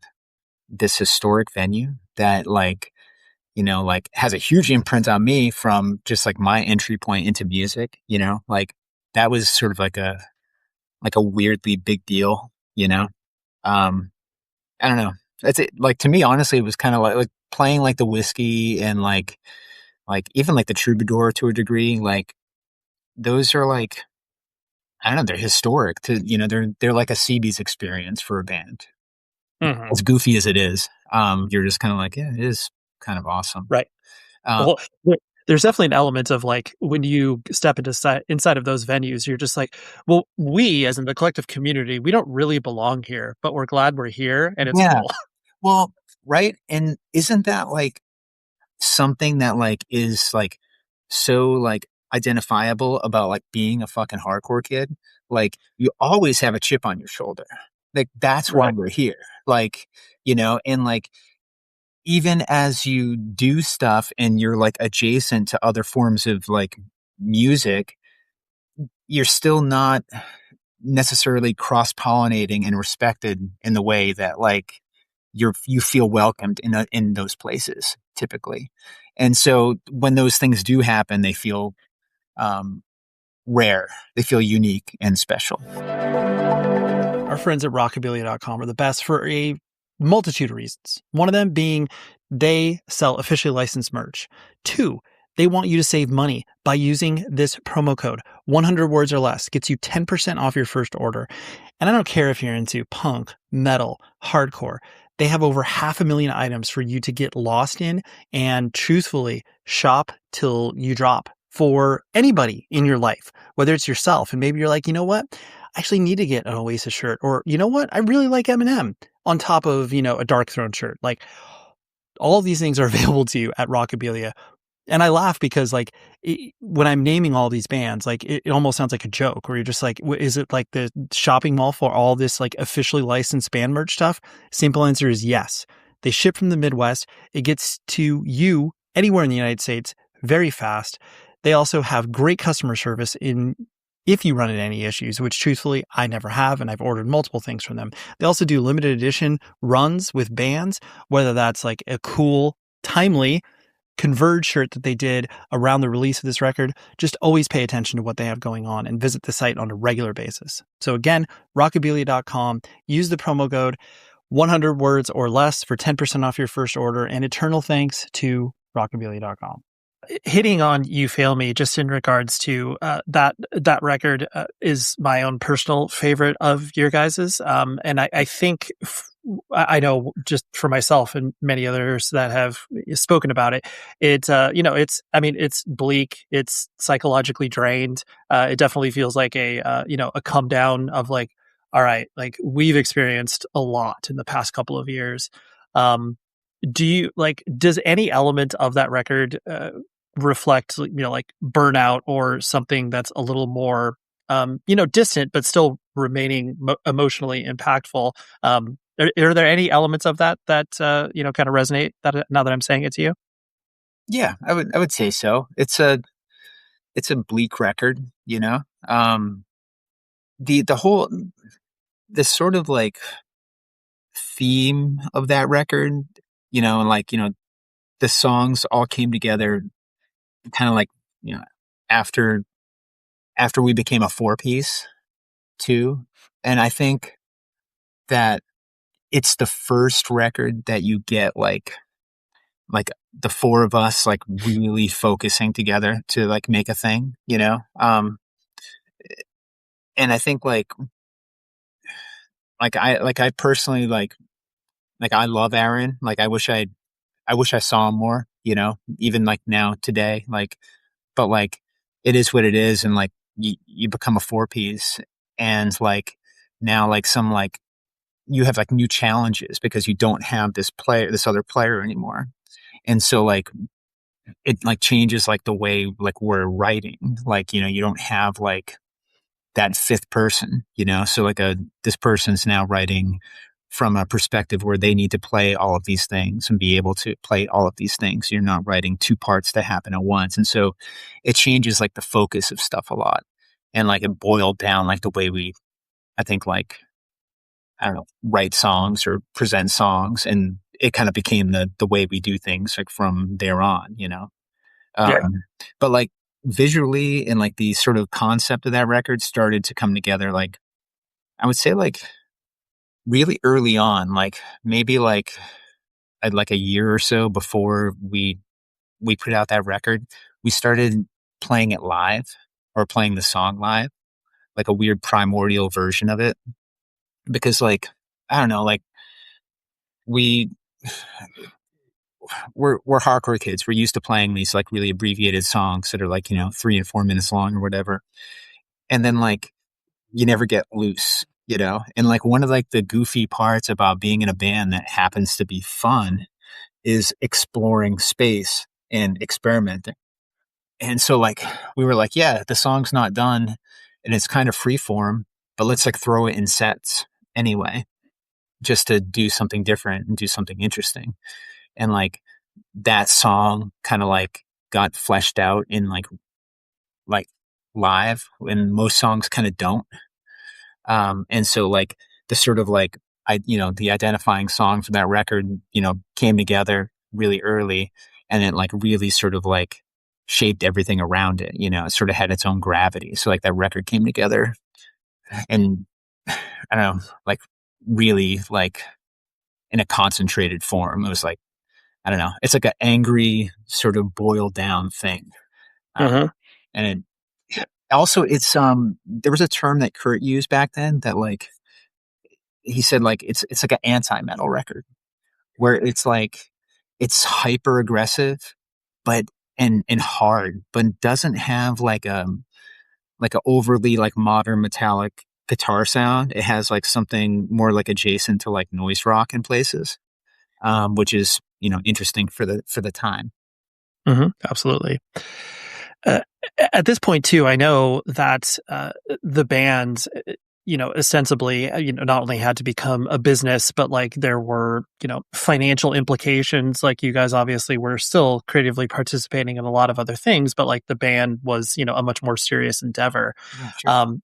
this historic venue that like, like has a huge imprint on me from just like my entry point into music, like that was sort of like a weirdly big deal, I don't know. That's it. Like, to me, honestly, it was kind of like playing like the Whiskey and like even like the Troubadour to a degree. Like, those are like, I don't know, they're historic to, they're like a CB's experience for a band. Mm-hmm. As goofy as it is, you're just kind of like, yeah, it is kind of awesome. Right. Well, there's definitely an element of like when you step inside of those venues, you're just like, well, we as in the collective community, we don't really belong here, but we're glad we're here, and it's cool. Well, right. And isn't that like something that like is like so like identifiable about like being a fucking hardcore kid? Like, you always have a chip on your shoulder. Like, that's why we're here. Like, and like, even as you do stuff and you're like adjacent to other forms of like music, you're still not necessarily cross-pollinating and respected in the way that like you feel welcomed in those places typically. And so when those things do happen, they feel rare. They feel unique and special. Our friends at rockabilia.com are the best for a multitude of reasons. One of them being they sell officially licensed merch. 2, they want you to save money by using this promo code. 100 words or less gets you 10% off your first order. And I don't care if you're into punk, metal, hardcore. They have over 500,000 items for you to get lost in and truthfully shop till you drop for anybody in your life, whether it's yourself. And maybe you're like, you know what? I actually need to get an Oasis shirt, or you know what? I really like Eminem on top of, a Dark Throne shirt. Like, all of these things are available to you at Rockabilia. And I laugh because like when I'm naming all these bands, like it almost sounds like a joke, where you're just like, is it like the shopping mall for all this like officially licensed band merch stuff? Simple answer is yes. They ship from the Midwest. It gets to you anywhere in the United States very fast. They also have great customer service if you run into any issues, which truthfully I never have, and I've ordered multiple things from them. They also do limited edition runs with bands, whether that's like a cool, timely Converge shirt that they did around the release of this record, just always pay attention to what they have going on and visit the site on a regular basis. So again, rockabilia.com, use the promo code 100 words or less for 10% off your first order, and eternal thanks to rockabilia.com. Hitting on You Fail Me, just in regards to that record is my own personal favorite of your guys's. And I think I know just for myself and many others that have spoken about it, it's bleak, it's psychologically drained. It definitely feels like a come down of like, all right, like we've experienced a lot in the past couple of years. Does any element of that record reflect, like burnout or something that's a little more, distant, but still remaining emotionally impactful? Are there any elements of that kind of resonate now that I'm saying it to you? Yeah, I would say so. It's a bleak record, the whole, this sort of like theme of that record, the songs all came together kind of like, after we became a 4-piece too. And I think that it's the first record that you get like the four of us like really focusing together to like make a thing, and I think like I personally like I love Aaron. Like I wish I saw him more, even like now today, like, but like it is what it is. And like you become a 4-piece, and like now like you have like new challenges because you don't have this other player anymore. And so like it like changes like the way like we're writing, like, you don't have like that fifth person, so like this person's now writing from a perspective where they need to play all of these things and be able to play all of these things. You're not writing two parts that happen at once. And so it changes like the focus of stuff a lot. And like it boiled down like the way we, I think like, I don't know, write songs or present songs. And it kind of became the way we do things like from there on, But like visually and like the sort of concept of that record started to come together. Like I would say like really early on, like maybe like a year or so before we put out that record, we started playing it live, or playing the song live, like a weird primordial version of it. Because like, I don't know, like we're hardcore kids. We're used to playing these like really abbreviated songs that are like, 3 and 4 minutes long or whatever. And then like, you never get loose, and like one of like the goofy parts about being in a band that happens to be fun is exploring space and experimenting. And so like, we were like, yeah, the song's not done and it's kind of free form, but let's like throw it in sets anyway, just to do something different and do something interesting. And like that song kind of like got fleshed out in like live, and most songs kind of don't. And so like the sort of like, the identifying song for that record, came together really early, and it like really sort of like shaped everything around it. It sort of had its own gravity. So like that record came together, and I don't know, like really like in a concentrated form. It was like, I don't know, it's like an angry sort of boiled down thing. And it also, it's there was a term that Kurt used back then that like he said like it's like an anti-metal record, where it's like it's hyper aggressive but and hard, but doesn't have like a overly like modern metallic guitar sound. It has like something more like adjacent to like noise rock in places, which is interesting for the time. Absolutely. At this point too, I know that the band, ostensibly, not only had to become a business, but like there were, financial implications. Like you guys obviously were still creatively participating in a lot of other things, but like the band was, a much more serious endeavor. Yeah, sure.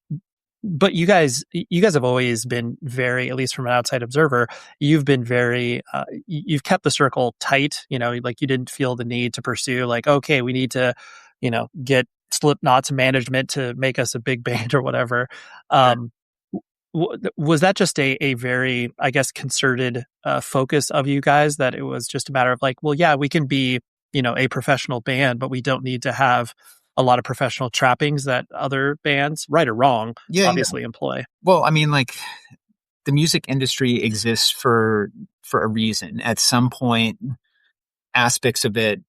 but you guys have always been very, at least from an outside observer, you've been very, you've kept the circle tight, like you didn't feel the need to pursue like, okay, we need to, get Slipknot's management to make us a big band or whatever. Was that just a very, I guess, concerted focus of you guys, that it was just a matter of like, well, yeah, we can be, a professional band, but we don't need to have a lot of professional trappings that other bands, right or wrong, obviously employ? Well, I mean, like, the music industry exists for a reason. At some point, aspects of it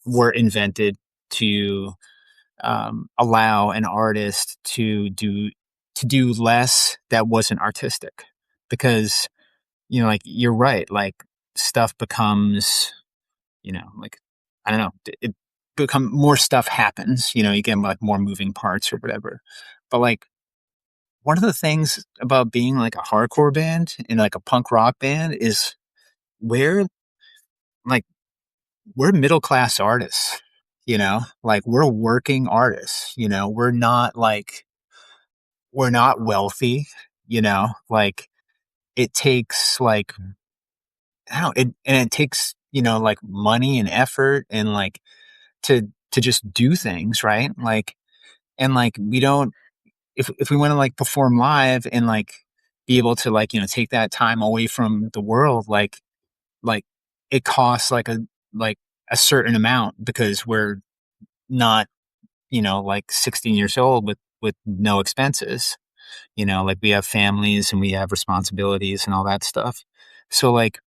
were invented to allow an artist to do less that wasn't artistic, because like, you're right, like, stuff becomes, like, I don't know, it become more stuff happens, you get like more moving parts or whatever. But like, one of the things about being like a hardcore band and like a punk rock band is we're like, we're middle class artists, like, we're working artists, we're not wealthy, like, it takes like, I don't know, it takes, like, money and effort and like to just do things, right? Like, and like, we don't, if we want to like perform live and like be able to like, take that time away from the world, like it costs like a certain amount, because we're not, like 16 years old with no expenses, like, we have families and we have responsibilities and all that stuff. So like,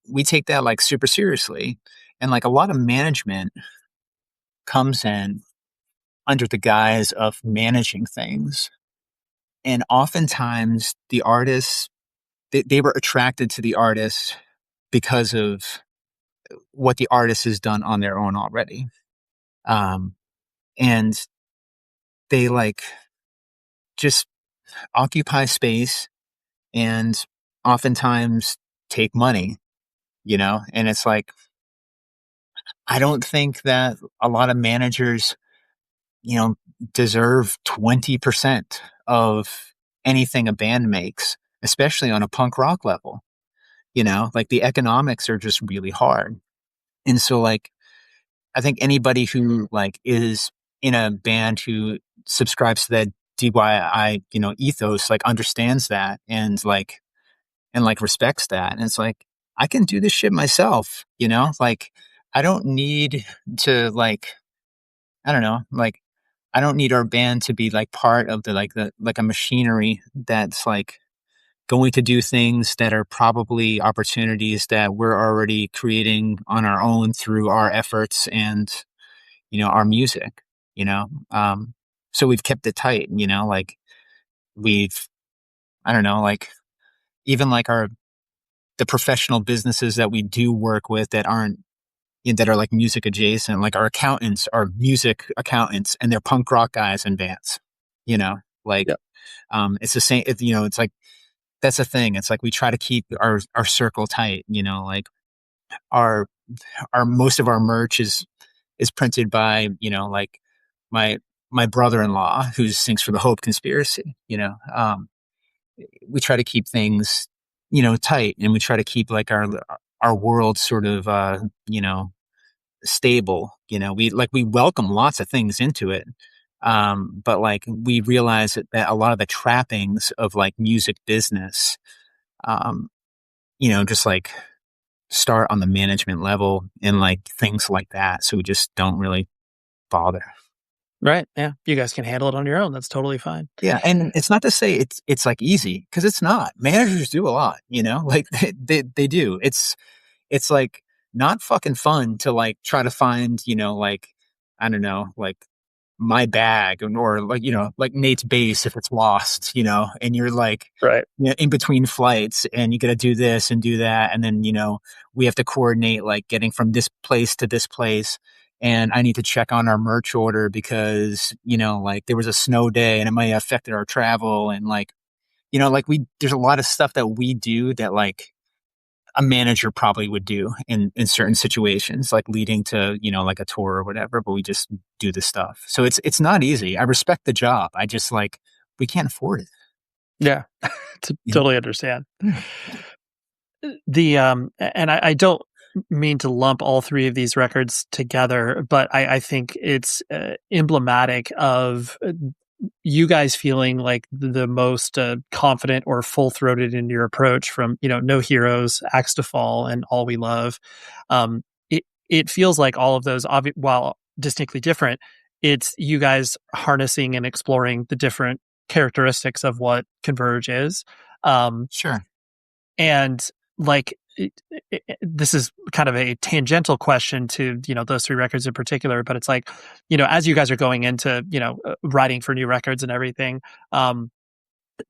we take that like super seriously, and like, a lot of management comes in under the guise of managing things. And oftentimes the artists, they were attracted to the artist because of what the artist has done on their own already. And they like just occupy space and oftentimes take money, and it's like, I don't think that a lot of managers, deserve 20% of anything a band makes, especially on a punk rock level. Like, the economics are just really hard. And so like, I think anybody who like is in a band who subscribes to that DIY, ethos, like, understands that and like respects that. And it's like, I can do this shit myself, like, I don't need to like, I don't know, like, I don't need our band to be like part of like a machinery that's like going to do things that are probably opportunities that we're already creating on our own through our efforts and, our music, so we've kept it tight, like, we've, I don't know, like, even like the professional businesses that we do work with that aren't, that are like music adjacent, like, our accountants are music accountants and they're punk rock guys in bands, like, it's the same, it's like, that's the thing. It's like, we try to keep our circle tight, like, our most of our merch is printed by, like, my brother-in-law who sings for the Hope Conspiracy, we try to keep things, tight, and we try to keep like our world sort of, stable. We welcome lots of things into it. But like, we realize that a lot of the trappings of like music business, just like start on the management level and like things like that. So we just don't really bother. Right. Yeah. You guys can handle it on your own. That's totally fine. Yeah. And it's not to say it's like easy, because it's not. Managers do a lot, like they do. It's like not fucking fun to like try to find, like, I don't know, like my bag, or like, like Nate's bass if it's lost, and you're like, right, in between flights, and you got to do this and do that. And then, we have to coordinate like getting from this place to this place. And I need to check on our merch order because, like, there was a snow day and it might have affected our travel. And like, like, there's a lot of stuff that we do that like a manager probably would do in certain situations, like leading to, like a tour or whatever, but we just do the stuff. So it's not easy. I respect the job. I just like, we can't afford it. Yeah, totally understand. And I don't mean to lump all three of these records together, but I think it's emblematic of you guys feeling like the most confident or full throated in your approach from, No Heroes, Axe to Fall, and All We Love. It feels like all of those, while distinctly different, it's you guys harnessing and exploring the different characteristics of what Converge is. Sure. And like, this is kind of a tangential question to, those three records in particular, but it's like, as you guys are going into, writing for new records and everything,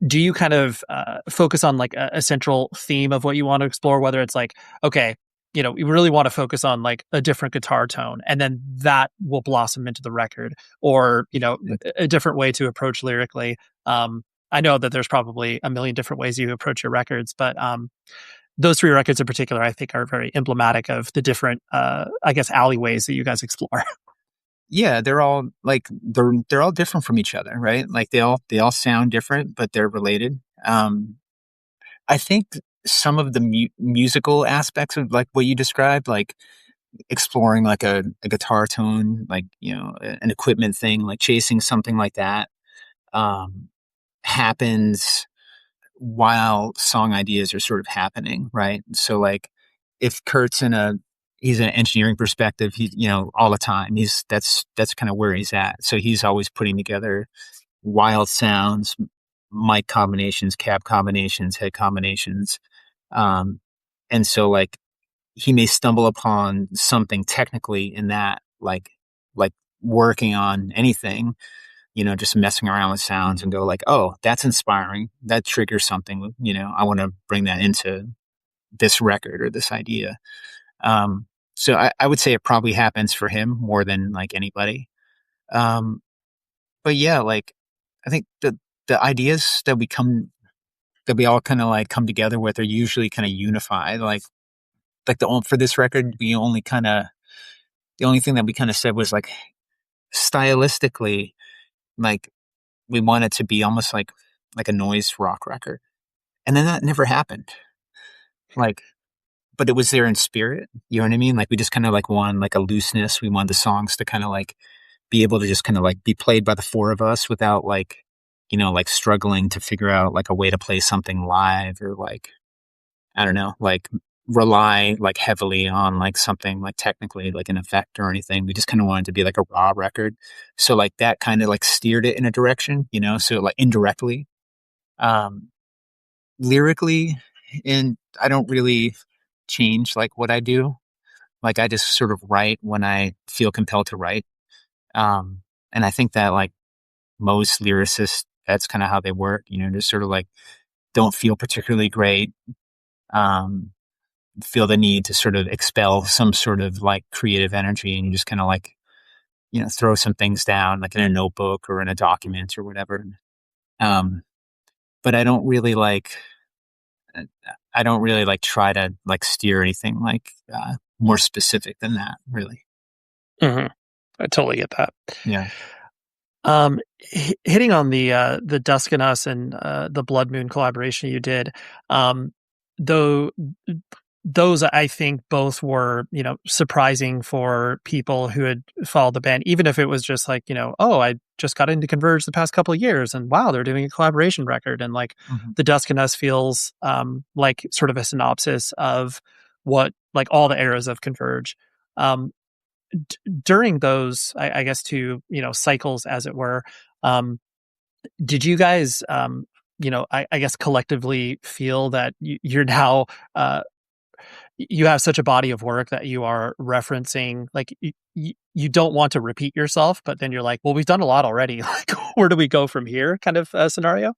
do you kind of focus on like a central theme of what you want to explore, whether it's like, okay, we really want to focus on like a different guitar tone, and then that will blossom into the record, or, a different way to approach lyrically. I know that there's probably a million different ways you approach your records, but those three records in particular, I think, are very emblematic of the different, I guess, alleyways that you guys explore. Yeah, they're all like they're all different from each other, right? Like they all sound different, but they're related. I think some of the musical aspects of like what you described, like exploring like a guitar tone, like an equipment thing, like chasing something like that, happens while song ideas are sort of happening, right? So like if Kurt's he's an engineering perspective, all the time, that's kind of where he's at. So he's always putting together wild sounds, mic combinations, cab combinations, head combinations. And so like he may stumble upon something technically in that, like working on anything, just messing around with sounds and go like, oh, that's inspiring. That triggers something, I want to bring that into this record or this idea. So I would say it probably happens for him more than like anybody. But yeah, like I think the ideas that we all kind of like come together with are usually kind of unified. Like for this record, the only thing that we kind of said was like stylistically, like we want it to be almost like a noise rock record. And then that never happened. Like, but it was there in spirit. You know what I mean? Like we just kind of like wanted like a looseness. We wanted the songs to kind of like be able to just kind of like be played by the four of us without like, like struggling to figure out like a way to play something live, or like, I don't know, like rely like heavily on like something like technically like an effect or anything. We just kind of wanted to be like a raw record. So like that kind of like steered it in a direction, so like indirectly, lyrically, and I don't really change like what I do. Like I just sort of write when I feel compelled to write. And I think that like most lyricists, that's kind of how they work, just sort of like don't feel particularly great, feel the need to sort of expel some sort of like creative energy, and you just kind of like, throw some things down like in a notebook or in a document or whatever. But I don't really like try to like steer anything like more specific than that, really. Mm-hmm. I totally get that. Yeah. Hitting on the Dusk and Us and the Blood Moon collaboration you did, though those I think both were, surprising for people who had followed the band, even if it was just like, oh, I just got into Converge the past couple of years and wow, they're doing a collaboration record. And like the Dusk and Us feels like sort of a synopsis of what like all the eras of Converge. During those, I guess, two, cycles, as it were, did you guys, I guess collectively feel that you're now, you have such a body of work that you are referencing, like you don't want to repeat yourself, but then you're like, well, we've done a lot already. Like, where do we go from here? Kind of scenario.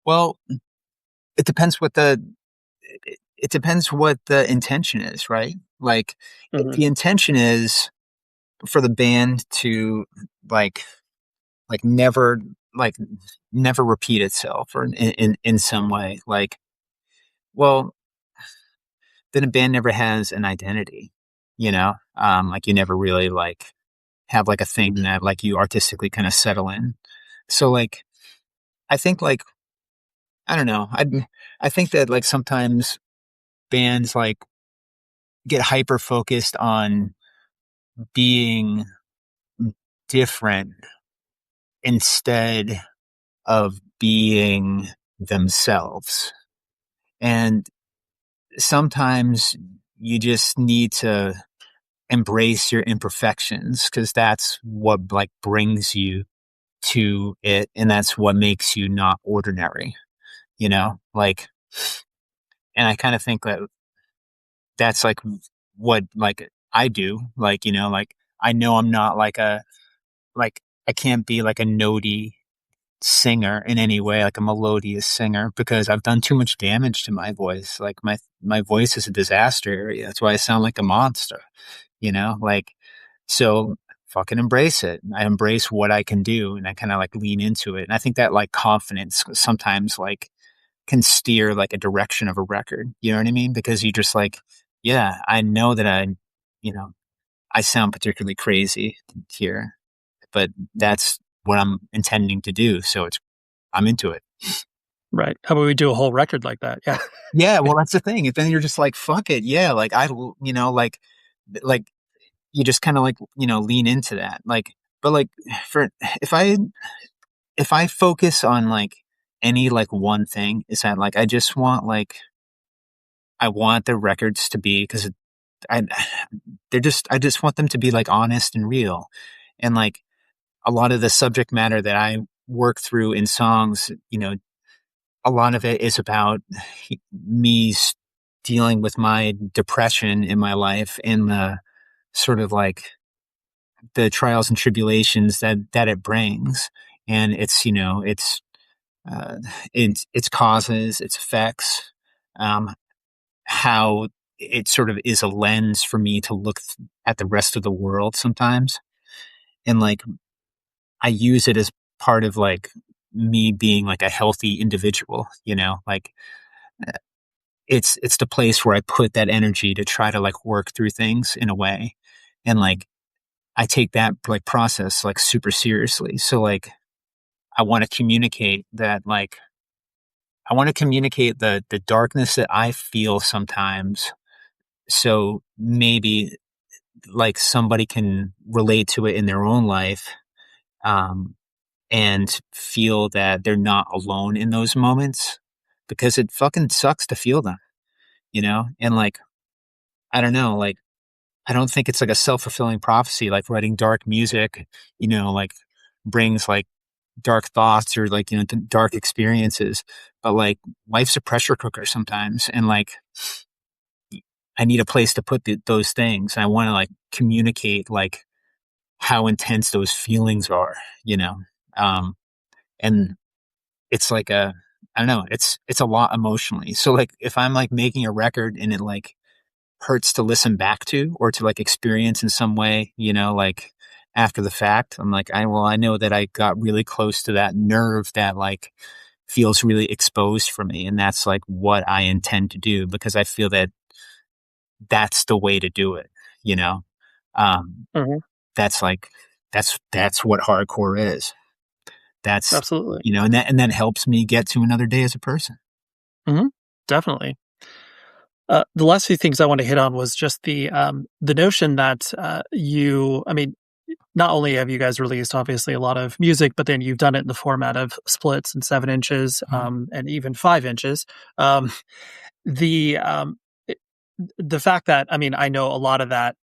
Well, it depends what the intention is, right? Like if the intention is for the band to like never repeat itself, or in some way, like, well, then a band never has an identity, like you never really like have like a thing that like you artistically kind of settle in. So like I think like, I don't know. I think that like sometimes bands like get hyper focused on being different instead of being themselves. And sometimes you just need to embrace your imperfections because that's what like brings you to it. And that's what makes you not ordinary, like, and I kind of think that that's like what like I do, like, like I know I'm not like I can't be like a notey singer in any way, like a melodious singer, because I've done too much damage to my voice. Like my voice is a disaster area. That's why I sound like a monster, like, so fucking embrace it. I embrace what I can do and I kind of like lean into it. And I think that like confidence sometimes like can steer like a direction of a record. You know what I mean? Because you just like, yeah, I know that you know, I sound particularly crazy here, but that's what I'm intending to do. So I'm into it. Right. How about we do a whole record like that? Yeah. Yeah. Well, that's the thing. And then you're just like, fuck it. Yeah. Like like you just kind of like, lean into that. Like, but like for, if I focus on like any like one thing, is that like, I just want like, I want the records to be, cause I, I just want them to be like honest and real. And like a lot of the subject matter that I work through in songs, a lot of it is about me dealing with my depression in my life and the sort of like the trials and tribulations that it brings. And it's, its causes, its effects, how it sort of is a lens for me to look at the rest of the world sometimes. And like, I use it as part of like me being like a healthy individual, like it's the place where I put that energy to try to like work through things in a way. And like, I take that like process like super seriously. So like, I want to communicate that, like, I want to communicate the darkness that I feel sometimes. So maybe like somebody can relate to it in their own life. And feel that they're not alone in those moments, because it fucking sucks to feel them, And like, I don't know, like, I don't think it's like a self-fulfilling prophecy, like writing dark music, like brings like dark thoughts or like, dark experiences. But like life's a pressure cooker sometimes. And like, I need a place to put those things. And I want to like communicate like how intense those feelings are, and it's like I don't know, it's a lot emotionally. So like if I'm like making a record and it like hurts to listen back to or to like experience in some way, like after the fact, I'm like, I know that I got really close to that nerve that like feels really exposed for me. And that's like what I intend to do, because I feel that that's the way to do it, Mm-hmm. That's like, that's what hardcore is. That's Absolutely. and that helps me get to another day as a person. Mm-hmm. Definitely. The last few things I want to hit on was just the notion that I mean, not only have you guys released obviously a lot of music, but then you've done it in the format of splits and 7 inches, and even 5 inches. The fact that, I mean, I know a lot of that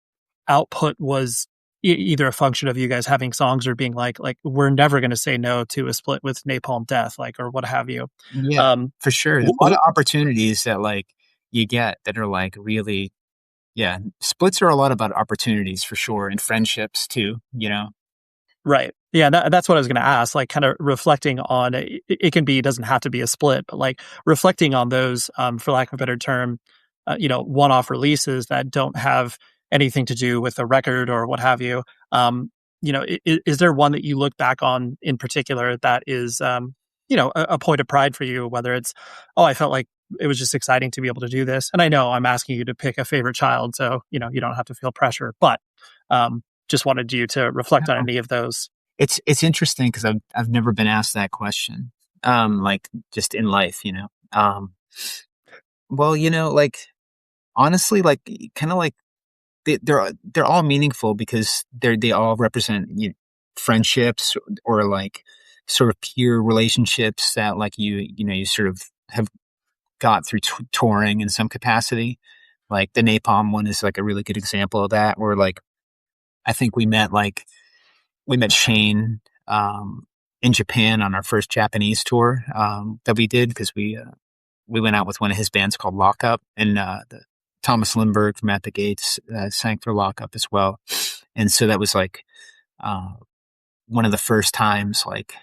output was either a function of you guys having songs or being like we're never going to say no to a split with Napalm Death, like, or what have you. Yeah, for sure. There's a lot of opportunities that like you get that are like really, yeah. Splits are a lot about opportunities for sure, and friendships too. Right. Yeah, that's what I was going to ask. Like, kind of reflecting on it can be, it doesn't have to be a split, but like reflecting on those, for lack of a better term, one-off releases that don't have anything to do with a record or what have you. Is there one that you look back on in particular that is, a point of pride for you? Whether it's, oh, I felt like it was just exciting to be able to do this. And I know I'm asking you to pick a favorite child, so you don't have to feel pressure. But just wanted you to reflect on any of those. It's interesting because I've never been asked that question. Like just in life, well, like honestly, like kind of like they're all meaningful because they all represent friendships or like sort of peer relationships that like you sort of have got through touring in some capacity. Like the Napalm one is like a really good example of that. Where like I think we met Shane in Japan on our first Japanese tour that we did because we went out with one of his bands called Lockup, and Thomas Lindbergh from At the Gates sang for Lockup as well. And so that was like one of the first times like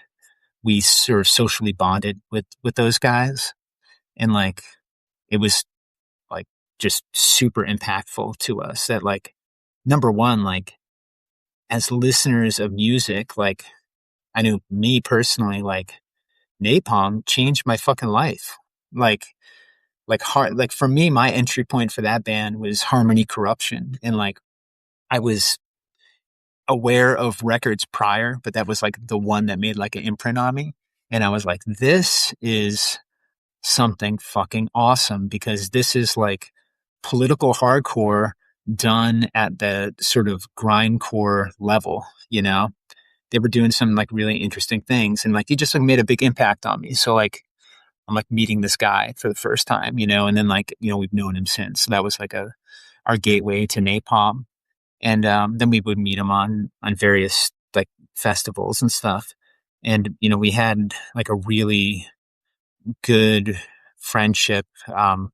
we sort of socially bonded with those guys, and like it was like just super impactful to us that like number one, like as listeners of music, like I knew me personally, like Napalm changed my fucking life. Like for me, my entry point for that band was Harmony Corruption. And like, I was aware of records prior, but that was like the one that made like an imprint on me. And I was like, this is something fucking awesome because this is like political hardcore done at the sort of grindcore level, They were doing some like really interesting things and like, he just like made a big impact on me. So like, I'm like meeting this guy for the first time, and then like, we've known him since. So that was like our gateway to Napalm. And then we would meet him on various like festivals and stuff. And, we had like a really good friendship from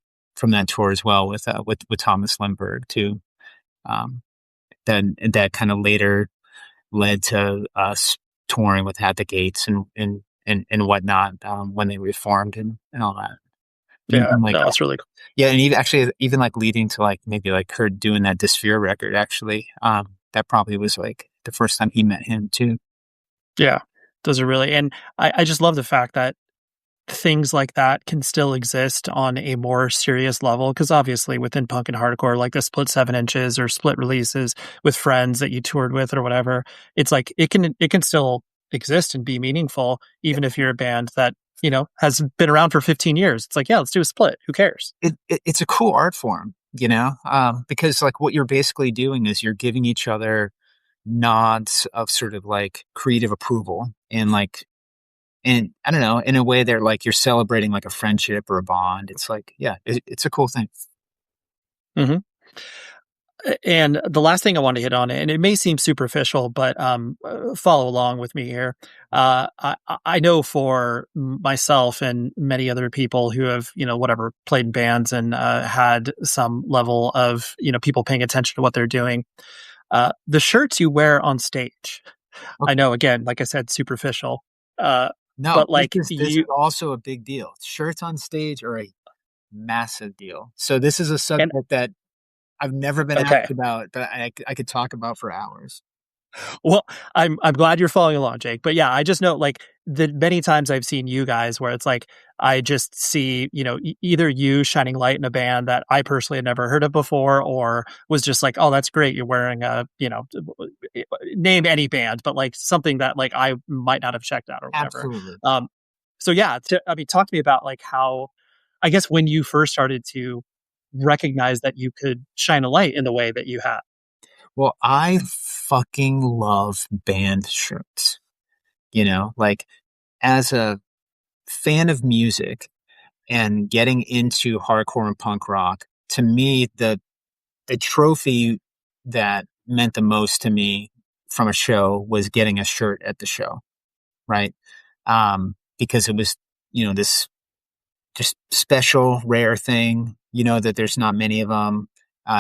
that tour as well with Thomas Lindbergh too. Then that kind of later led to us touring with At the Gates and whatnot when they reformed and all that. Yeah, And, like, no, that's really cool. yeah, and even like leading to like maybe like her doing that Dysphere record actually. That probably was like the first time he met him too. Yeah, those are really, and I just love the fact that things like that can still exist on a more serious level because obviously within punk and hardcore, like the split 7 inches or split releases with friends that you toured with or whatever, it's like it can still exist and be meaningful even if you're a band that has been around for 15 years. It's like, yeah, let's do a split, who cares? It's a cool art form, because like what you're basically doing is you're giving each other nods of sort of like creative approval and like, and I don't know, in a way they're like, you're celebrating like a friendship or a bond. It's like, yeah, it's a cool thing. Mm-hmm. And the last thing I want to hit on, and it may seem superficial, but follow along with me here. I know for myself and many other people who have, whatever, played in bands and had some level of, people paying attention to what they're doing. The shirts you wear on stage, okay. I know, again, like I said, superficial. No, but like this is also a big deal. Shirts on stage are a massive deal. So this is a subject that I've never been asked about, but I could talk about for hours. Well, I'm glad you're following along, Jake. But yeah, I just know like the many times I've seen you guys where it's like I just see, either you shining light in a band that I personally had never heard of before, or was just like, oh, that's great. You're wearing a, name any band, but like something that like I might not have checked out or whatever. Absolutely. So yeah, talk to me about like how, I guess when you first started to recognize that you could shine a light in the way that you have. Well, I fucking love band shirts. Like as a fan of music and getting into hardcore and punk rock, to me, the trophy that meant the most to me from a show was getting a shirt at the show. Right. Because it was, this just special, rare thing, that there's not many of them.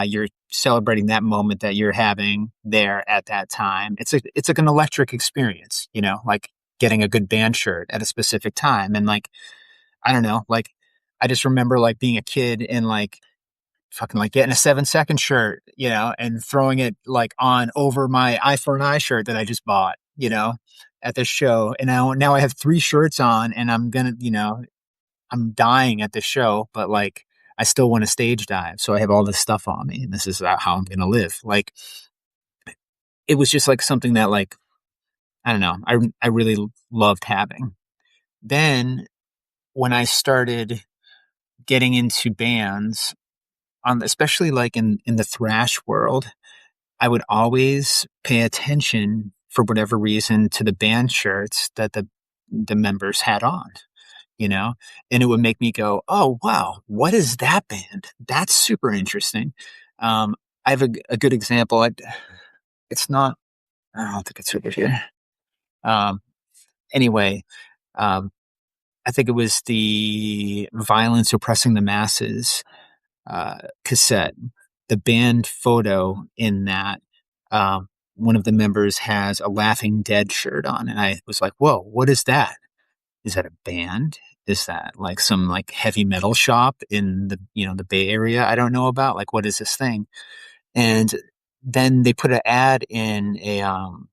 You're celebrating that moment that you're having there at that time. It's like an electric experience, like getting a good band shirt at a specific time. And like, I don't know, like I just remember like being a kid and like fucking like getting a 7-second shirt, and throwing it like on over my Eye for an Eye shirt that I just bought, at the show. And now I have 3 shirts on and I'm gonna, I'm dying at the show, but like, I still want to stage dive. So I have all this stuff on me and this is how I'm going to live. Like, it was just like something that like, I don't know, I really loved having. then when I started getting into bands, especially like in the thrash world, I would always pay attention for whatever reason to the band shirts that the members had on, and it would make me go, oh, wow, what is that band? That's super interesting. I have a good example. It's not, I don't think it's over here. Anyway, I think it was the Violence Oppressing the Masses cassette. The band photo in that, one of the members has a Laughing Dead shirt on. And I was like, whoa, what is that? Is that a band? Is that like some like heavy metal shop in the Bay Area I don't know about? Like, what is this thing? And then they put an ad in an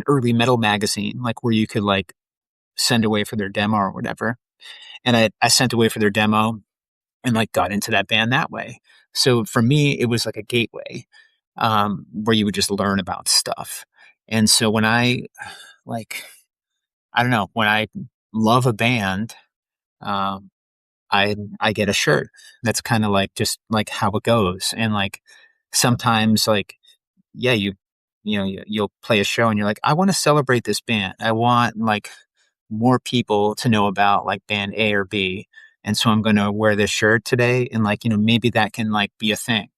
early metal magazine, like where you could like send away for their demo or whatever. And I sent away for their demo and like got into that band that way. So for me, it was like a gateway, where you would just learn about stuff. And so when I don't know, when I love a band, I get a shirt. That's kind of like just like how it goes. And like sometimes like, yeah, you'll play a show and you're like, I want to celebrate this band. I want like more people to know about like band A or B. And so I'm going to wear this shirt today. And like, maybe that can like be a thing.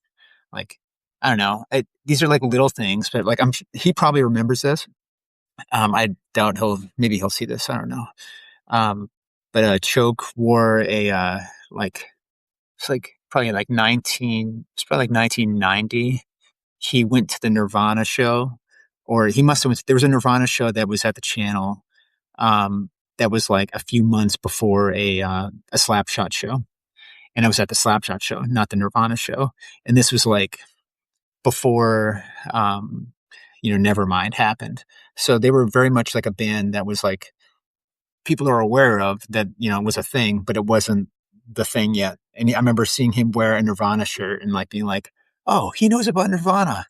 Like, I don't know. These are like little things, but like he probably remembers this. I doubt maybe he'll see this. I don't know. But Choke wore it's probably like 1990. He went to the Nirvana show, or he must have there was a Nirvana show that was at the channel. That was like a few months before a Slapshot show. And I was at the Slapshot show, not the Nirvana show. And this was like before, Nevermind happened. So they were very much like a band that was like, people are aware of that, was a thing, but it wasn't the thing yet. And I remember seeing him wear a Nirvana shirt and like being like, oh, he knows about Nirvana.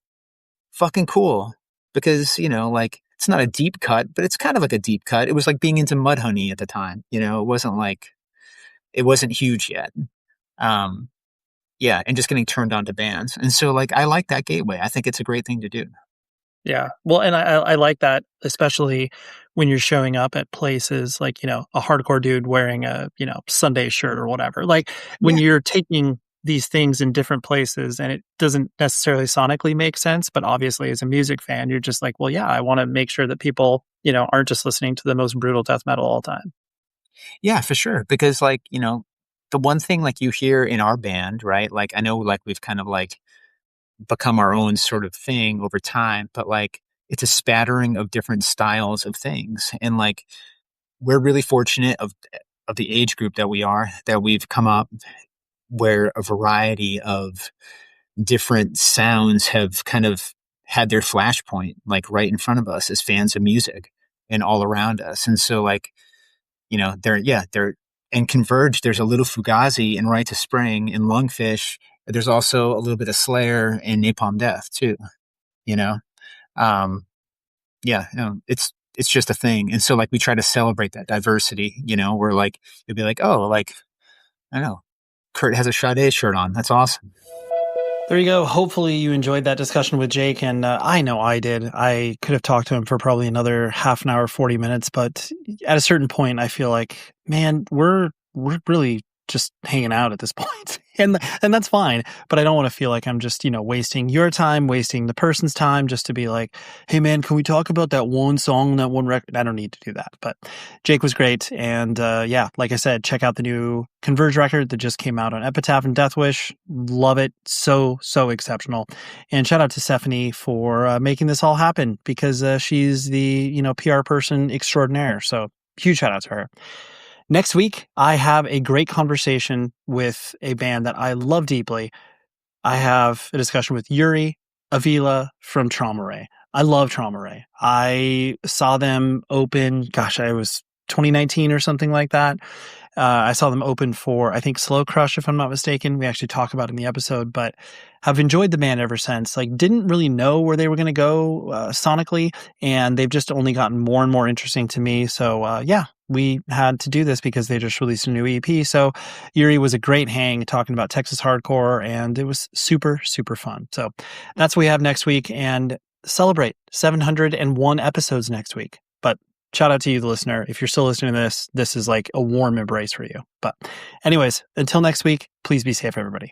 Fucking cool. Because, like, it's not a deep cut, but it's kind of like a deep cut. It was like being into Mudhoney at the time. It wasn't huge yet. Yeah. And just getting turned on to bands. And so like, I like that gateway. I think it's a great thing to do. Yeah. Well, and I like that, especially when you're showing up at places like, a hardcore dude wearing a, Sunday shirt or whatever. Like when you're taking these things in different places and it doesn't necessarily sonically make sense, but obviously as a music fan, you're just like, well, yeah, I want to make sure that people, aren't just listening to the most brutal death metal all the time. Yeah, for sure. Because like, the one thing like you hear in our band, right? Like I know like we've kind of like become our own sort of thing over time, but like it's a spattering of different styles of things. And like we're really fortunate of the age group that we are, that we've come up where a variety of different sounds have kind of had their flashpoint like right in front of us as fans of music and all around us. And so like, they're and Converge, there's a little Fugazi and Right to Spring and Lungfish. There's also a little bit of Slayer and Napalm Death too, it's just a thing. And so like we try to celebrate that diversity, where like you'll be like, oh, like I don't know, Kurt has a Sade shirt on. That's awesome. There you go. Hopefully you enjoyed that discussion with Jake, and I know I did. I could have talked to him for probably another half an hour, 40 minutes, but at a certain point I feel like, man, we're really just hanging out at this point. And that's fine, but I don't want to feel like I'm just, wasting your time, wasting the person's time just to be like, hey man, can we talk about that one song, that one record? I don't need to do that, but Jake was great. And like I said, check out the new Converge record that just came out on Epitaph and Deathwish. Love it. So exceptional. And shout out to Stephanie for making this all happen, because she's the, PR person extraordinaire. So huge shout out to her. Next week, I have a great conversation with a band that I love deeply. I have a discussion with Yuri Avila from Trauma Ray. I love Trauma Ray. I saw them open, it was 2019 or something like that. I saw them open for, I think, Slow Crush, if I'm not mistaken. We actually talk about it in the episode, but have enjoyed the band ever since. Like, didn't really know where they were going to go sonically, and they've just only gotten more and more interesting to me. So, yeah, we had to do this because they just released a new EP. So Yuri was a great hang talking about Texas hardcore, and it was super, super fun. So that's what we have next week, and celebrate 701 episodes next week. But shout out to you, the listener. If you're still listening to this, this is like a warm embrace for you. But anyways, until next week, please be safe, everybody.